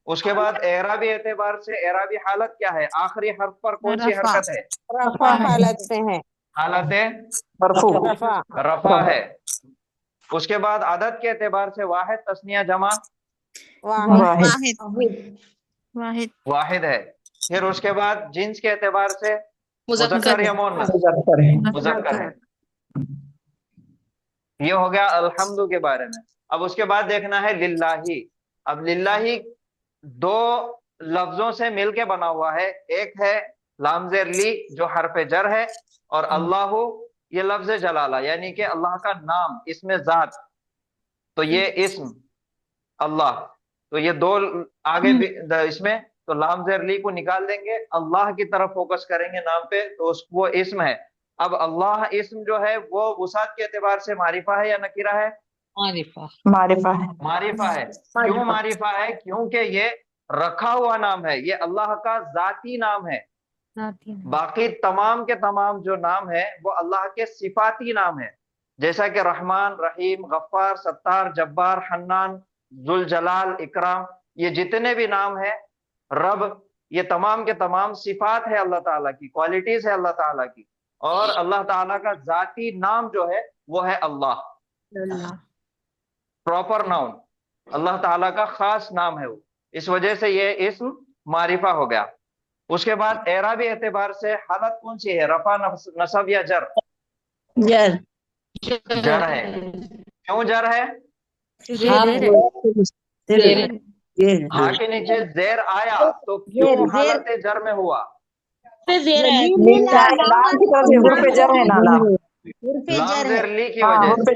उसके बाद एराबी एतबार से एराबी हालत क्या है? आखिरी हर्फ पर कौन सी रफा। हरकत है? रफा हालत में है। हालत मरफू। रफा है। उसके बाद आदत के एतबार से वाहिद, तस्निया, जमा? वाहिद। वाहिद है। फिर उसके बाद जिन्स के एतबार से मुज़क्कर मुज़क्कर या मुअन्नस? मुज़क्कर है। ये हो गया अल्हम्दु के बारे में। अब उसके बाद देखना है लिल्लाही। अब लिल्लाही दो लफ्जों से मिलके बना हुआ है। एक है लामजेर ली जो हरफ जर है, और अल्लाह ये लफ्ज जलाला यानी कि अल्लाह का नाम, इसमें जात, तो ये इस्म अल्लाह। तो ये दो आगे भी इसमें, तो लामजेर ली को निकाल देंगे, अल्लाह की तरफ फोकस करेंगे नाम पे, तो वो इस्म है। अब अल्लाह इस्म जो है वो वुसात के एतबार से मारिफा है या नकीरा है? मारिफा। मारिफा है। मारिफा है। क्यों मारिफा है? क्योंकि ये रखा हुआ नाम है, ये अल्लाह का जाती नाम है। बाकी तमाम के तमाम जो नाम है वो अल्लाह के सिफाती नाम है, जैसा कि रहमान, रहीम, गफ्फार, सत्तार, जब्बार, हन्नान, जुल जलाल, इकराम, ये जितने भी नाम है, रब, ये तमाम के तमाम सिफात है अल्लाह ताला की, क्वालिटीज है अल्लाह ताला की। और अल्लाह ताला का जाती नाम जो है वो है अल्लाह, प्रॉपर नाउन, अल्लाह ताला का खास नाम है वो। इस वजह से ये इस्म मारिफा हो गया। उसके बाद एराबी एतबार से हालत कौन सी है? रफा, नसब या जर? जर। जर है। क्यों जर है? हा के नीचे जेर आया तो क्यों हालत जर में हुआ? लाम की तरफ से हुर्फ जर है ना, लाम लामजेरली की वजह से,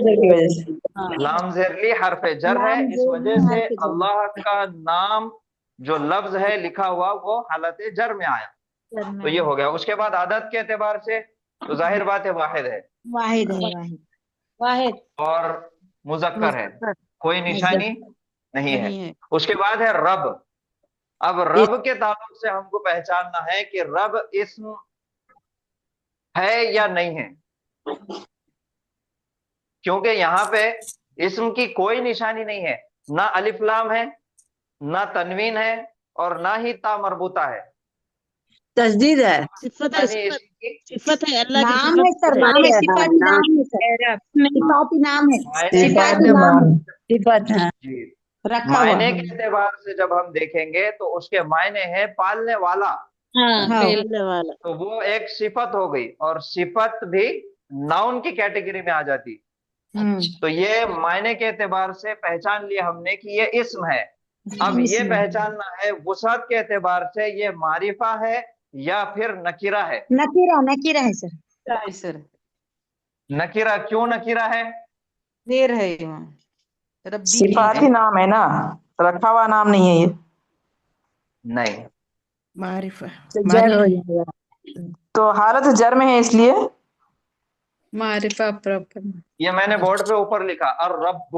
लामजेरली हरफ जर है, इस वजह से अल्लाह का नाम जो लफ्ज है लिखा हुआ वो हालत जर में आया। तो ये हो गया। उसके बाद आदत के एतबार से तो जाहिर बात है वाहिद है, वाहिद है, वाहिद और मुज़क्कर है, कोई निशानी नहीं है। उसके बाद है रब। अब रब के ताल्लुक से हमको पहचानना है कि रब इस्म है या नहीं है, क्योंकि यहाँ पे इस्म की कोई निशानी नहीं है, ना अलिफ लाम है, ना तनवीन है, और ना ही ता मरबूता है, तस्दीद है। सिफत है, सिफत है, अल्लाह की नाम है सर, नाम है, सिफाती नाम है सर, सिफाती नाम है, सिफाती नाम है, सिफत है। रखा हुआ मायने के एतबार से जब हम देखेंगे तो उसके मायने है पालने वाला, तो वो एक सिफत हो गई, और सिफत भी नाउन की कैटेगरी में आ जाती। तो ये मायने के एतबार से पहचान लिया हमने कि ये इस्म है, اب یہ پہچاننا ہے وسعت کے اعتبار سے یہ معرفہ ہے یا پھر نکیرہ ہے. نکیرہ ہے سر. سر نکیرہ کیوں نکیرہ ہے؟ دیر ہے وہاں ربی صفاتی نام ہے نا، رکھا ہوا نام نہیں ہے یہ. نہیں. معرفہ جر ہو جائے گا. تو حالت جر میں ہے اس لیے معرفہ پراپر. یہ میں نے بورڈ پہ اوپر لکھا الرب،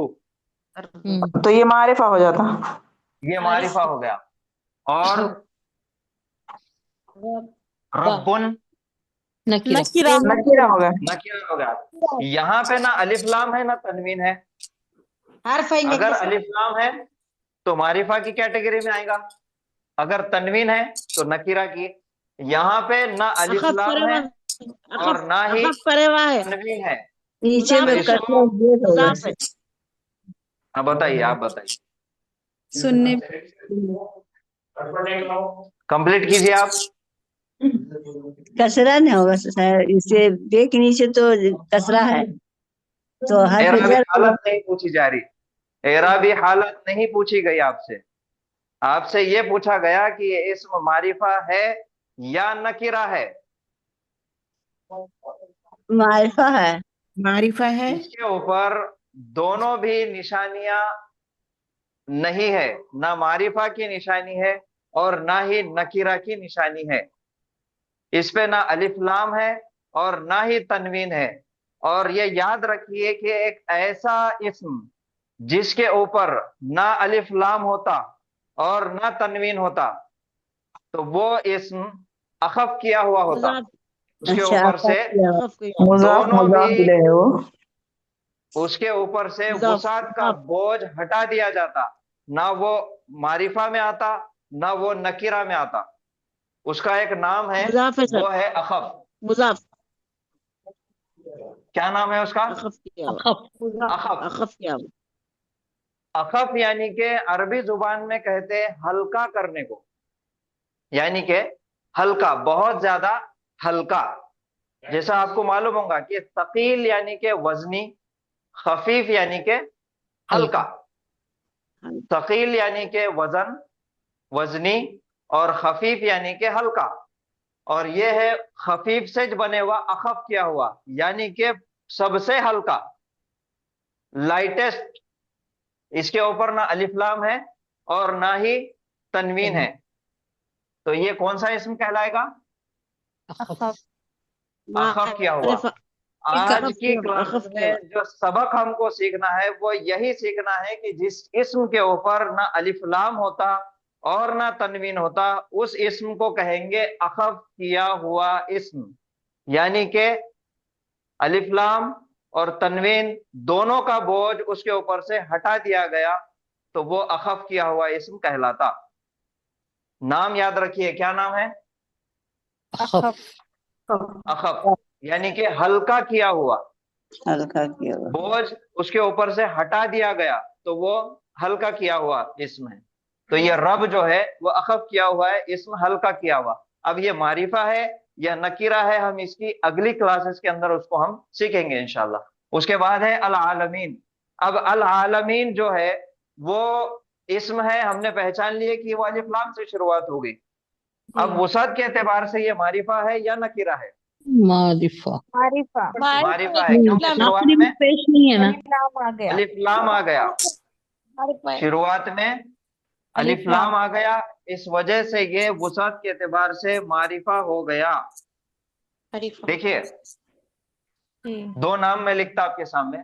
تو یہ معرفہ ہو جاتا. یہ معرفہ ہو گیا. اور ربن نکیرہ ہو گیا. نکیرہ ہو گیا. یہاں پہ نہ الف لام ہے نہ تنوین ہے. حرف ہے اگر الف لام ہے تو معرفہ کی کیٹیگری میں آئے گا، اگر تنوین ہے تو نکیرہ کی. یہاں پہ نہ الف لام ہے اور نہ ہی تنوین ہے. نیچے میں کثرہ زیر ہوگا. ہاں بتائیے، آپ بتائیے. سننے کمپلیٹ کیجیے آپ. کسرہ نہیں ہوگا سر، اسے بے کے نیچے تو کسرہ ہے تو حرف اعرابی جر. حالت نہیں پوچھی جا رہی، اعرابی حالت نہیں پوچھی گئی آپ سے. آپ سے یہ پوچھا گیا کہ یہ اسم معرفہ ہے یا نکرہ ہے. معرفہ ہے. معرفہ ہے. اس کے اوپر دونوں بھی نشانیاں نہیں ہے، نہ معرفہ کی نشانی ہے اور نہ ہی نکرہ کی نشانی ہے. اس پہ نہ الف لام ہے اور نہ ہی تنوین ہے. اور یہ یاد رکھیے کہ ایک ایسا اسم جس کے اوپر نہ الف لام ہوتا اور نہ تنوین ہوتا تو وہ اسم اخف کیا ہوا ہوتا. اس کے اوپر سے دونوں بھی اس کے اوپر سے وسعت کا بوجھ ہٹا دیا جاتا، نہ وہ معرفہ میں آتا نہ وہ نکرہ میں آتا. اس کا ایک نام ہے، وہ ہے اخف. مضاف. کیا نام ہے اس کا؟ اخف کیا اخف یعنی کہ عربی زبان میں کہتے ہیں ہلکا کرنے کو، یعنی کہ ہلکا، بہت زیادہ ہلکا. جیسا آپ کو معلوم ہوگا کہ ثقیل یعنی کہ وزنی، خفیف یعنی کہ ہلکا. ثقیل یعنی کہ وزن، وزنی، اور خفیف یعنی کہ ہلکا. اور یہ ہے خفیف سے بنے ہوا، اخف کیا ہوا یعنی کہ سب سے ہلکا، لائٹسٹ. اس کے اوپر نہ الف لام ہے اور نہ ہی تنوین ہے. تو یہ کون سا اسم کہلائے گا؟ اخف کیا ہوا. آج کی کلاس میں جو سبق ہم کو سیکھنا ہے وہ یہی سیکھنا ہے کہ جس اسم کے اوپر نہ الف لام ہوتا اور نہ تنوین ہوتا اس اسم کو کہیں گے اخف کیا ہوا اسم. یعنی کہ الف لام اور تنوین دونوں کا بوجھ اس کے اوپر سے ہٹا دیا گیا تو وہ اخف کیا ہوا اسم کہلاتا. نام یاد رکھیے، کیا نام ہے؟ اخف یعنی کہ ہلکا کیا ہوا، ہلکا کیا ہوا، بوجھ اس کے اوپر سے ہٹا دیا گیا تو وہ ہلکا کیا ہوا اسم ہے. تو یہ رب جو ہے وہ اخف کیا ہوا ہے، اسم ہلکا کیا ہوا. اب یہ معرفہ ہے یا نکرہ ہے، ہم اس کی اگلی کلاسز کے اندر اس کو ہم سیکھیں گے انشاءاللہ. اس کے بعد ہے العالمین. اب العالمین جو ہے وہ اسم ہے، ہم نے پہچان لیے کہ وہ الف لام سے شروعات ہوگی. اب وسعت کے اعتبار سے یہ معرفہ ہے یا نکرہ ہے؟ معرفہ. معرفہ ہے کیونکہ شروعات میں پیش نہیں ہے نا. الف لام آ گیا، شروعات میں الف لام آ گیا، اس وجہ سے یہ وسعت کے اعتبار سے معرفہ ہو گیا. دیکھیے دو نام میں لکھتا آپ کے سامنے،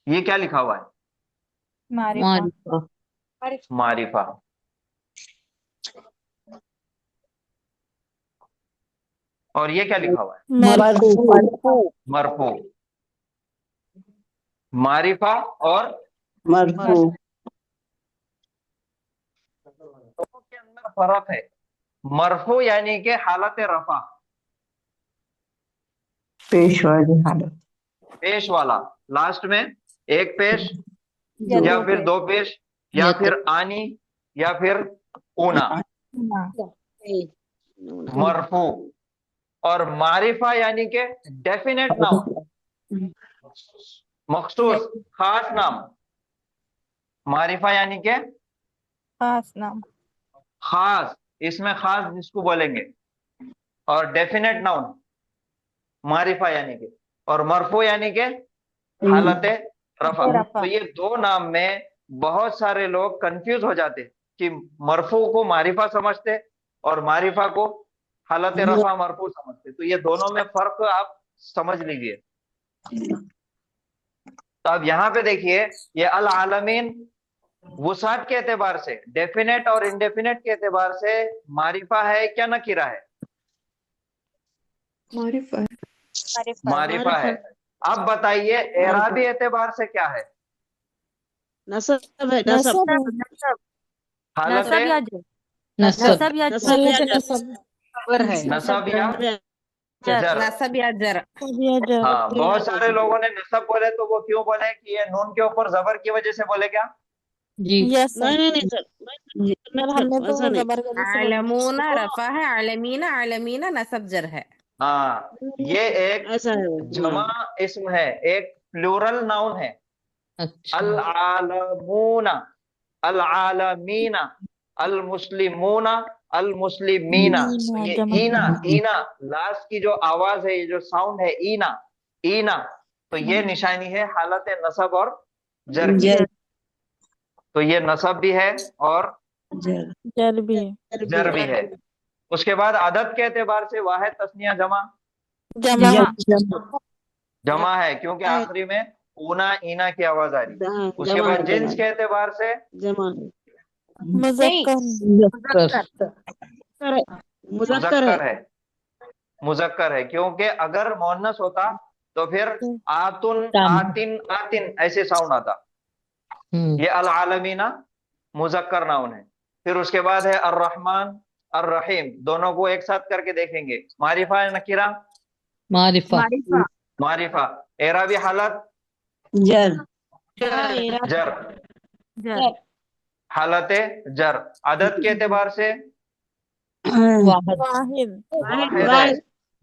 یہ کیا لکھا ہوا ہے؟ معرفہ. معرفہ. اور یہ کیا لکھا ہوا ہے؟ مرفوع. معرفہ اور مرفوع. کے اندر فرق ہے. مرفوع یعنی کہ حالت رفع، پیش والی حالت، پیش والا، لاسٹ میں ایک پیش یا پھر دو پیش یا پھر آنی یا پھر اونا، مرفوع. اور معرفہ یعنی کہ ڈیفینیٹ نام، مخصوص، خاص نام. मारिफा यानी के खास नाम। खास, इसमें खास जिसको बोलेंगे, और डेफिनेट नाउन मारिफा यानी के, और मरफू यानी के हालत रफा। तो ये दो नाम में बहुत सारे लोग कंफ्यूज हो जाते कि मरफू को मारिफा समझते और मारिफा को हालत रफा मरफू समझते। तो ये दोनों में फर्क आप समझ लीजिए। तो अब यहाँ पे देखिए, ये अल आलमीन वुसात के एतबार से, डेफिनेट और इंडेफिनेट के एतबार से मारिफा है क्या नकीरा है? मारिफा है। मारिफा है। अब बताइए एराबी एतबार से क्या है? नसब है, नसब। हालत नसब या जर। नसब नसब या नसब या जर। खबर है। नसब या जर। नसब या जर। हाँ, बहुत सारे लोगों ने नसब बोले, तो वो क्यों बोले कि ये नून के ऊपर जबर की वजह से बोले क्या? जी यस नहीं नहीं नहीं सर, हमने तो ऐसा नहीं। जबरदस्ती से बोला। आलमूना रफा है, आलमीना आलमीना नसब जर है। हाँ, ये एक ऐसा है वो, जमा इस्म है, एक प्लूरल नाउन है। अच्छा अल आलमूना, अल आलमीना, अल मुस्लिमूना, अल मुस्लिमीना। तो ये ईना, ईना लास्ट की जो आवाज है, ये जो साउंड है ईना, ईना, तो ये निशानी है हालत नसब और जर की। जर तो ये नसब भी है और जर भी है। जर भी है। उसके बाद आदत के एतबार से वाहिद तस्निया जमा जमा जमा है, क्योंकि आखिरी में ऊना ईना की आवाज आ रही है। उसके जमा बाद है, जिन्स के एतबार से जमा है। मुज़क्कर मुज़क्कर है। मुज़क्कर है, क्योंकि अगर मोहन्नस होता तो फिर आतुन आतिन आतिन ऐसे साउंड आता। ये अल आलमीना मुज़क्कर नाउन है। फिर उसके बाद है अर रहमान अर रहीम, दोनों को एक साथ करके देखेंगे। मारिफा है नकीरा? मारिफा मारिफा। एराबी हालत जर जर, हालत जर। आदत के एतबार से वाहिद वाहिद है।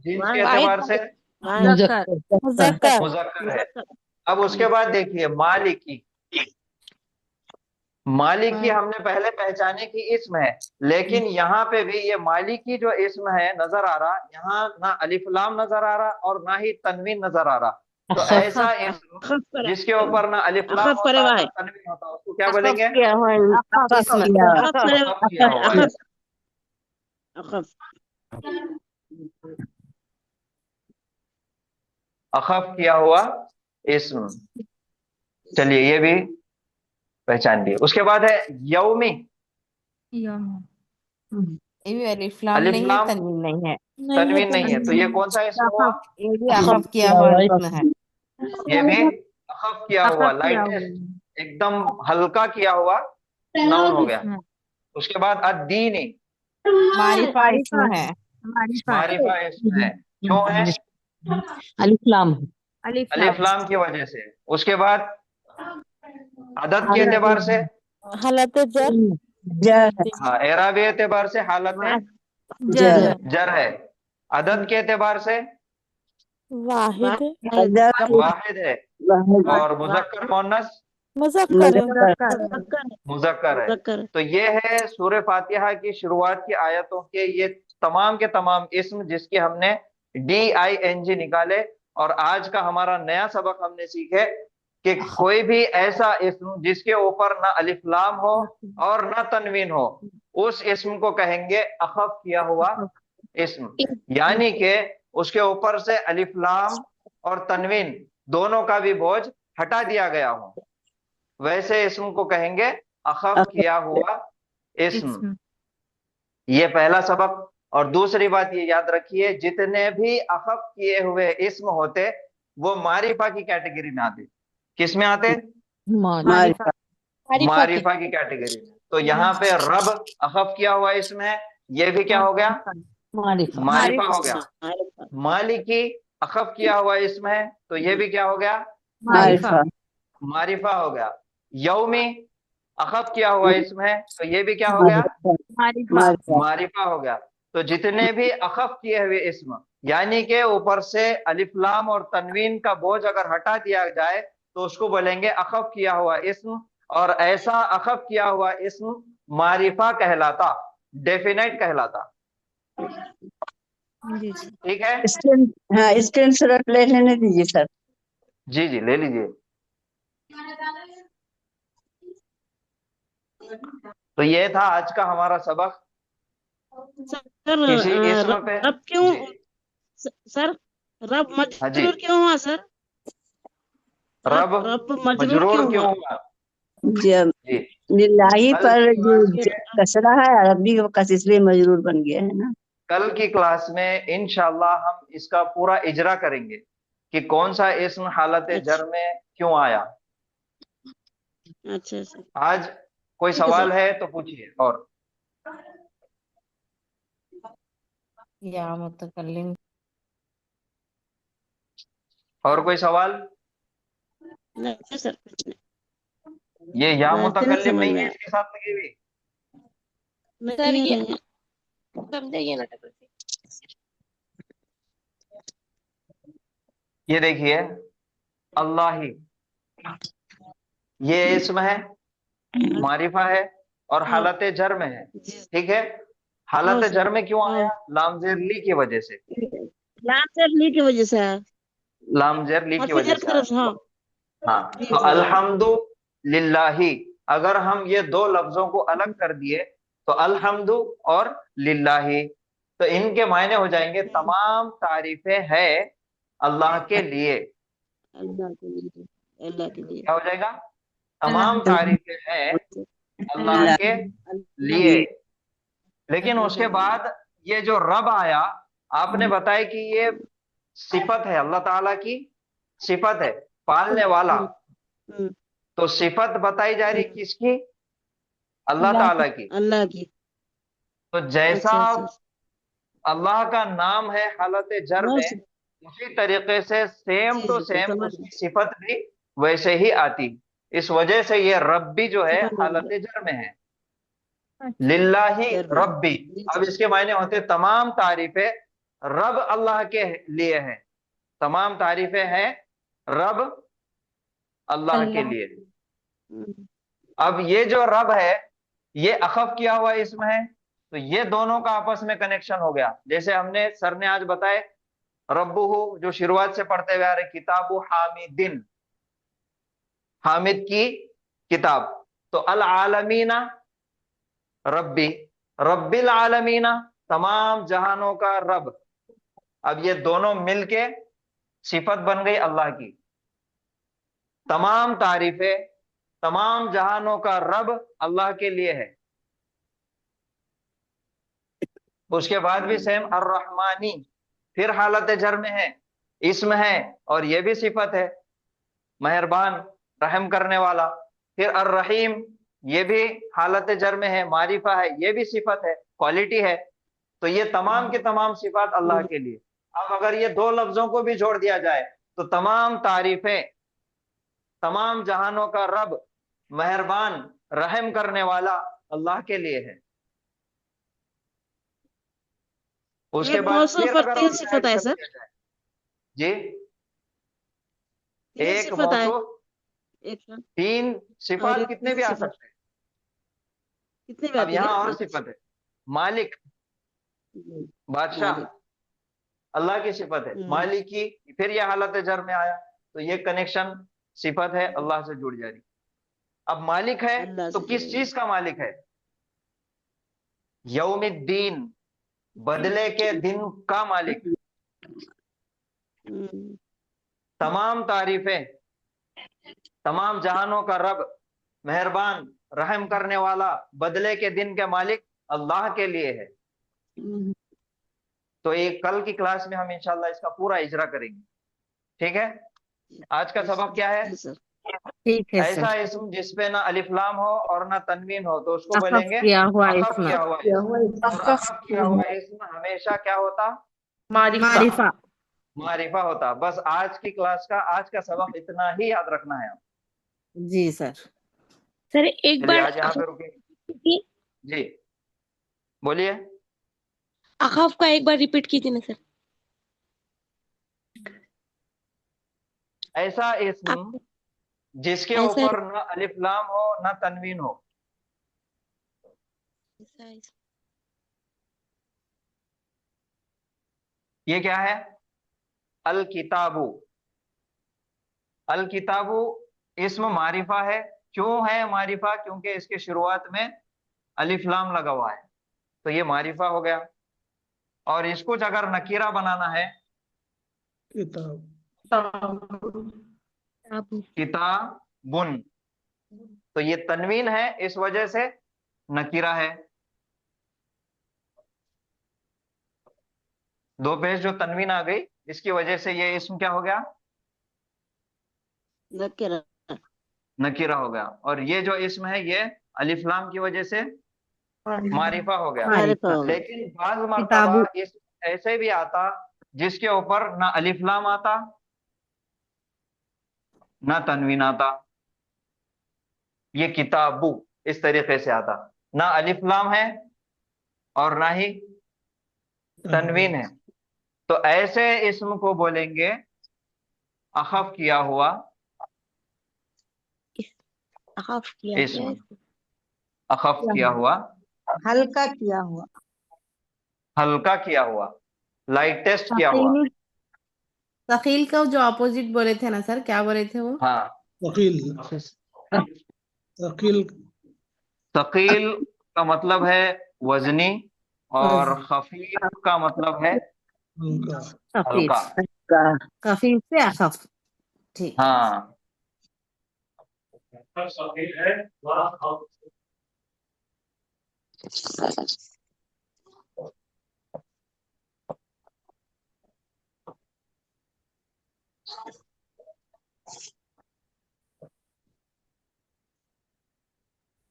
जिन्स के एतबार से मुज़क्कर मुज़क्कर है। अब उसके बाद देखिए मालिकी। मालिकी हमने पहले पहचाने की इस्म है, लेकिन यहाँ पे भी ये मालिकी जो इस्म है नजर आ रहा, यहाँ ना अलिफ लाम नजर आ रहा और ना ही तनवीन नजर आ रहा। तो ऐसा इस्म जिसके ऊपर ना अलिफ लाम होता ना तनवीन होता, उसको क्या बोलेंगे? किया हुआ इस्म। अखफ किया हुआ है। अखफ किया हुआ इस्म। चलिए ये भी पहचान लिए। उसके बाद है यौमी। ये भी अलिफ लाम अलिफ नहीं है, लाम तनवीन नहीं है। तनवीन नहीं है, तो ये कौन सा इस्म हुआ? ये भी अखफ किया हुआ इस्म है। ये भी अखफ किया हुआ, लाइटेस्ट, एकदम हल्का किया हुआ नाउन हो गया। उसके बाद अद्दीनी। मारिफा इस्म है। मारिफा इस्म है। क्यों है? अलिफ लाम अलिफ लाम की वजह से। उसके बाद आदत के एतबार से हालत जर हाँ, एराबी एतबार से हालत जर जर है। आदत के एतबार से वाहिद वाहिद है, और मुज़क्कर मुअन्नस मुज़क्कर है। तो ये है सूरह फातिहा की शुरुआत की आयतों के ये तमाम के तमाम इस्म जिसके हमने DING निकाले। और आज का हमारा नया सबक हमने सीखे कि कोई भी ऐसा इस्म जिसके ऊपर ना अलिफ लाम हो और ना तनवीन हो, उस इस्म को कहेंगे अखफ किया हुआ इस्म, यानी कि उसके ऊपर से अलिफ लाम और तनवीन दोनों का भी बोझ हटा दिया गया हो, वैसे इस्म को कहेंगे अखफ किया हुआ इस्म। ये पहला सबक। और दूसरी बात ये याद रखिए, जितने भी अखफ किए हुए इस्म होते वो मारिफा की कैटेगरी में आते। किस में आते? मारिफा की कैटेगरी में। तो यहाँ पे रब अखफ किया हुआ इस्म है, ये भी क्या हो गया? मारिफा हो गया। मालिकी अखफ किया हुआ इस्म है, तो ये भी क्या हो गया? मारिफा हो गया। यौमी अखफ किया हुआ इस्म है, तो ये भी क्या हो गया? मारिफा हो गया। तो जितने भी अखफ किए हुए इस्म, यानी के ऊपर से अलिफ लाम और तनवीन का बोझ अगर हटा दिया जाए तो उसको बोलेंगे अखफ किया हुआ इस्म। اور ایسا اخف کیا ہوا اسم معرفہ کہلاتا، ڈیفینیٹ کہلاتا. ٹھیک ہے، ہاں اسکرین شاٹ لے لینے دیجیے سر. جی جی لے لیجیے. تو یہ تھا آج کا ہمارا سبق. سر کسی اسم پہ رب کیوں جی سر رب ہاں جی مجرور کیوں ہوا سر؟ رب رب مجرور مجرور کیوں کیوں ہوا؟ ہوا؟ جی للہی کل پر کی جو کلاس میں کسرہ ہے عربی کا کس اس لیے مجرور بن گیا ہے نا. کل کی کلاس میں انشاءاللہ ہم اس کا پورا اجرا کریں گے کہ کون سا اسم حالت جر میں کیوں آیا. اچھا سر آج کوئی ٹھیک ہے سوال سر. ہے تو پوچھیے. اور یا متکلم. اور کوئی سوال؟ نہیں سر کچھ نہیں. یہ یا ویسے نہیں متکلم سمجھ نہیں میں ہے آیا. اس کے ساتھ لگی ہوئی. سر نہیں یہ نہیں سمجھائیے نا. یہ دیکھیے اللہ ہی، یہ اسم ہے، معرفہ ہے اور ہاں حالت جر میں ہے. جی ٹھیک ہے، ہاں حالت سر جر میں کیوں ہاں آیا؟ لام زیر لی کی وجہ سے. لام سر لی کی وجہ سے ہے. لام زیر لی کی حرف وجہ جر کی سے طرف آیا. ہاں ہاں جی تو جی الحمد للہ، اگر ہم یہ دو لفظوں کو الگ کر دیے تو الحمد اور للہ، تو ان کے معنی ہو جائیں گے تمام تعریفیں ہے اللہ کے لیے. اللہ کے لیے. اللہ کے لیے. کیا ہو جائے گا؟ تمام تعریفیں ہیں اللہ اللہ کے اللہ لیے. کے لیکن اس کے لیے. بعد یہ جو رب آیا، آپ نے بتایا کہ یہ صفت ہے، اللہ تعالیٰ کی صفت ہے، پالنے والا. تو صفت بتائی جا رہی کس کی؟ اللہ تعالیٰ کی. اللہ کی. تو جیسا اچھا اچھا اللہ کا نام ہے حالت جر میں، بس اسی طریقے سے same G to G same سمجھ اس کی صفت بھی ویسے ہی آتی. اس وجہ سے یہ رب بھی جو ہے حالت جر میں ہے. للہ جر میں. ربی، جی اب جی اس کے معنی ہوتے تمام تعریفیں رب اللہ کے لیے ہیں. تمام تعریفیں ہیں رب اللہ کے لیے. اب یہ جو رب ہے یہ اخف کیا ہوا اسم ہے، تو یہ دونوں کا آپس میں کنیکشن ہو گیا. جیسے ہم نے سر نے آج بتائے ربہ، جو شروعات سے پڑھتے ہوئے آ رہے کتاب حامدن، حامد کی کتاب. تو العالمین ربی، رب العالمین تمام جہانوں کا رب. اب یہ دونوں مل کے صفت بن گئی اللہ کی. تمام تعریفیں تمام جہانوں کا رب اللہ کے لیے ہے. اس کے بعد بھی سیم الرحمانی، پھر حالت جر میں ہے، اسم ہے اور یہ بھی صفت ہے، مہربان رحم کرنے والا. پھر الرحیم، یہ بھی حالت جر میں ہے، معرفہ ہے، یہ بھی صفت ہے، کوالٹی ہے. تو یہ تمام کے تمام صفات اللہ کے لیے. اب اگر یہ دو لفظوں کو بھی جوڑ دیا جائے تو تمام تعریفیں تمام جہانوں کا رب مہربان رحم کرنے والا اللہ کے لیے ہے. اس کے ایک بعد موصوف پھر اور اگر تین اور صفت ایڈ آئے کر سر. دیا جائے، جی تین ایک صفت آئے. موصوف ایک تین اور صفات ایک کتنے تین بھی آ صفت. سکتے ہیں. کتنے بھی اب آتی یہاں ہے؟ اور صفت ہے، مالک بادشاہ مالک. اللہ کی صفت ہے، مالکی پھر یہ حالت جر میں آیا. تو یہ کنیکشن صفت ہے اللہ سے جڑ جا رہی. اب مالک ہے اللہ تو سے کس چیز کا مالک ہے؟ یوم الدین، بدلے کے دن کا مالک. تمام تعریفیں تمام جہانوں کا رب مہربان رحم کرنے والا بدلے کے دن کے مالک اللہ کے لیے ہے. تو ایک کل کی کلاس میں ہم انشاءاللہ اس کا پورا اجرا کریں گے. ٹھیک ہے، آج کا سبق کیا ہے؟ ٹھیک ہے ایسا سر. اسم جس پہ نہ الف لام ہو اور نہ تنوین ہو تو اس کو بولیں اخف گے کیا ہوا اخف اسم. کیا ہوا اسم. اور اخف کیا ہوا اسم ہمیشہ کیا ہوتا؟ معرفہ. معرفہ ہوتا. بس آج کی کلاس کا آج کا سبق اتنا ہی یاد رکھنا ہے. جی سر. سر ایک چلیے بار آج یہاں پہ رکیں. جی بولیے. اخاف کا ایک بار ریپیٹ کیجیے نا سر. ایسا اسم जिसके ऐसा ऊपर न अलिफ लाम हो न तनवीन हो। ये क्या है? अल किताबु। अल किताबु इस्म मारिफा है। क्यों है मारिफा? क्योंकि इसके शुरुआत में अलिफ लाम लगा हुआ है, तो ये मारिफा हो गया। और इसको अगर नकीरा बनाना है, किताबुन, तो ये तनवीन है, इस वजह से नकीरा है। दो पेश जो तनवीन आ गई, इसकी वजह से ये इसम क्या हो गया? नकीरा। नकीरा हो गया। और ये जो इसम है ये अलिफ लाम की वजह से मारिफा हो गया। मारिफा हो गया। लेकिन बाज मर्तबा इस ऐसे भी आता जिसके ऊपर ना अलिफ लाम आता ना तनवीन आता। ये किताबु इस तरीके से आता, ना अलिफ लाम है और ना ही तनवीन है। तो ऐसे इस्म को बोलेंगे अखफ किया हुआ इस्म। अखफ किया हुआ, हल्का किया हुआ, हल्का किया हुआ, लाइटेस्ट किया हुआ। सकील का जो अपोजिट बोले थे ना सर, क्या बोले थे वो? हाँ, सकील सकील का मतलब है वजनी और खफीफ का मतलब है हल्का। खफीफ से अखफ। ठीक। हाँ,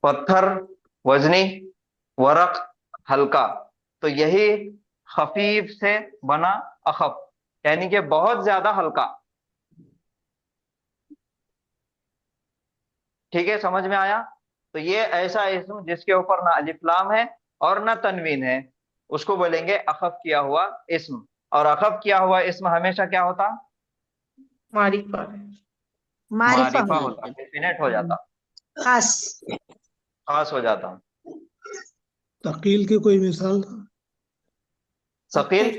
पत्थर वजनी, वरक हल्का, तो यही खफीफ से बना अखफ, यानी कि बहुत ज्यादा हल्का। ठीक है, समझ में आया? तो ये ऐसा इस्म जिसके ऊपर ना अलिफ लाम है और ना तनवीन है, उसको बोलेंगे अखफ किया हुआ इस्म। और अखफ किया हुआ इस्म हमेशा क्या होता? मारिफा। मारिफा होता, डेफिनेट हो जाता, खास हो जाता। तकील की कोई मिसाल? सकील,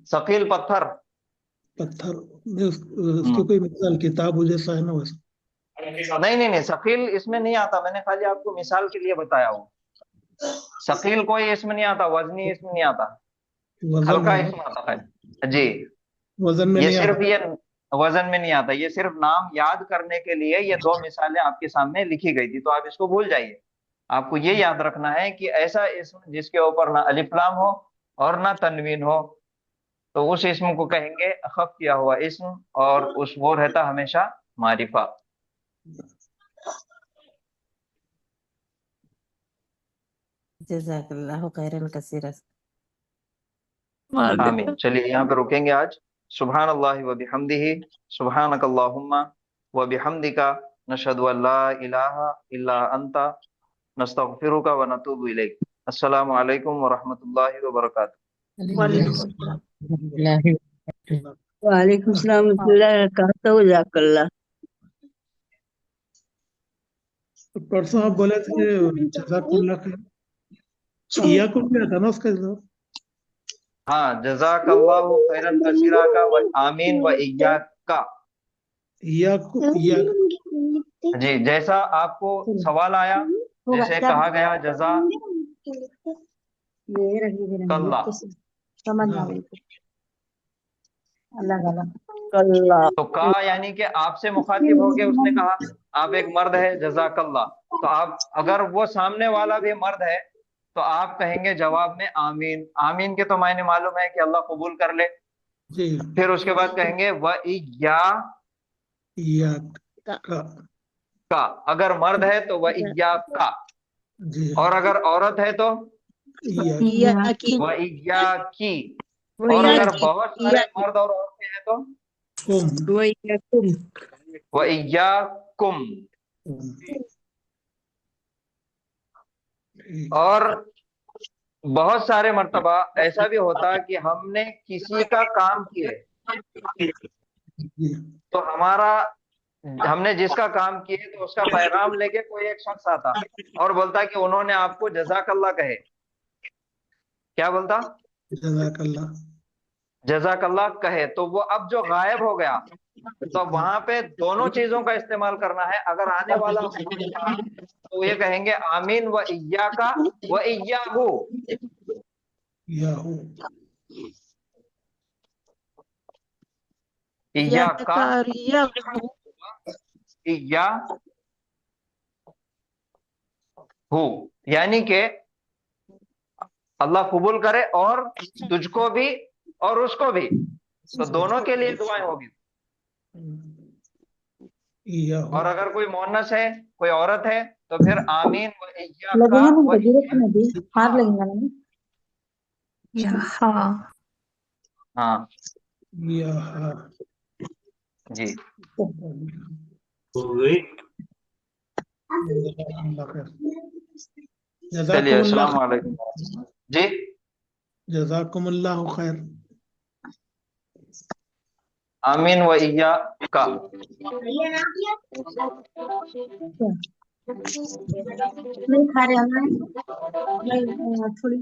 सकील पत्थर। पत्थर में उसकी कोई मिसाल किताब जैसा है ना वैसा? नहीं, सकील इसमें नहीं आता, मैंने खाली आपको मिसाल के लिए बताया हूँ। सकील कोई इसमें नहीं आता, वजनी इसमें नहीं आता, हल्का इसमें आता है जी। वजन में ये नहीं सिर्फ आता। ये वजन में नहीं आता, ये सिर्फ नाम याद करने के लिए ये दो मिसालें आपके सामने लिखी गई थी, तो आप इसको भूल जाइए। आपको ये याद रखना है कि ऐसा इस्म जिसके ऊपर ना अलिफ लाम हो और ना तनवीन हो, तो उस इस्म को कहेंगे अखफ किया हुआ इस्म, और उस वो रहता हमेशा मारिफा। जज़ाकल्लाहु खैरन कसीरा। आमीन। चलिए यहाँ पे रुकेंगे आज। सुभान अल्लाहि व बिहम्दिही, सुभानक अल्लाहुम्मा व बिहम्दिका, नशहदु अल्ला इलाहा इल्ला अंता, नस्तगफिरुका व नतूबु इलैक। अस्सलामु अलैकुम व रहमतुल्लाहि व बरकातुहू। वालेकुम सलाम जज़ाकल्लाह। तो परसों आप बोले थे जज़ाकल्लाह का इयाकुम भी आता ना उसका जवाब? हाँ, जज़ाकल्लाहु खैरन कसीरा का व आमीन व इय्याका। जी, जैसा आपको सवाल आया, जैसे कहा गया जज़ा कल्ला, तो का यानी कि आपसे मुखातिब हो गए, उसने कहा आप एक मर्द है जज़ाकल्ला, तो आप अगर वो सामने वाला भी मर्द है तो आप कहेंगे जवाब में आमीन। आमीन के तो मायने मालूम है कि अल्लाह कबूल कर ले। फिर उसके बाद कहेंगे व का, अगर मर्द है तो व इय्या का, और अगर औरत है तो व इय्या की, और अगर बहुत सारे मर्द और औरतें हैं तो व इय्या कुम। और बहुत सारे मर्तबा ऐसा भी होता है कि हमने किसी का काम किए तो हमारा ہم نے جس کا کام کیے تو اس کا پیغام لے کے کوئی ایک شخص آتا اور بولتا کہ انہوں نے آپ کو جزاک اللہ کہے. کیا بولتا؟ جزاک اللہ. جزاک اللہ کہے. تو وہ اب جو غائب ہو گیا تو وہاں پہ دونوں چیزوں کا استعمال کرنا ہے. اگر آنے والا تو یہ کہیں گے آمین و ایاکا و ایاہو. ایاکا ایاہو یعنی کہ اللہ قبول کرے اور تجھ کو بھی اور اس کو بھی. تو دونوں کے لیے دعائیں ہوگی. اور اگر کوئی مؤنث ہے کوئی عورت ہے تو پھر آمین و ایاکا و ہاں جی. چلیے السلام علیکم. جی جزاکم اللہ خیر. آمین و ایاکا. نہیں کھا رہے ہم تھوڑی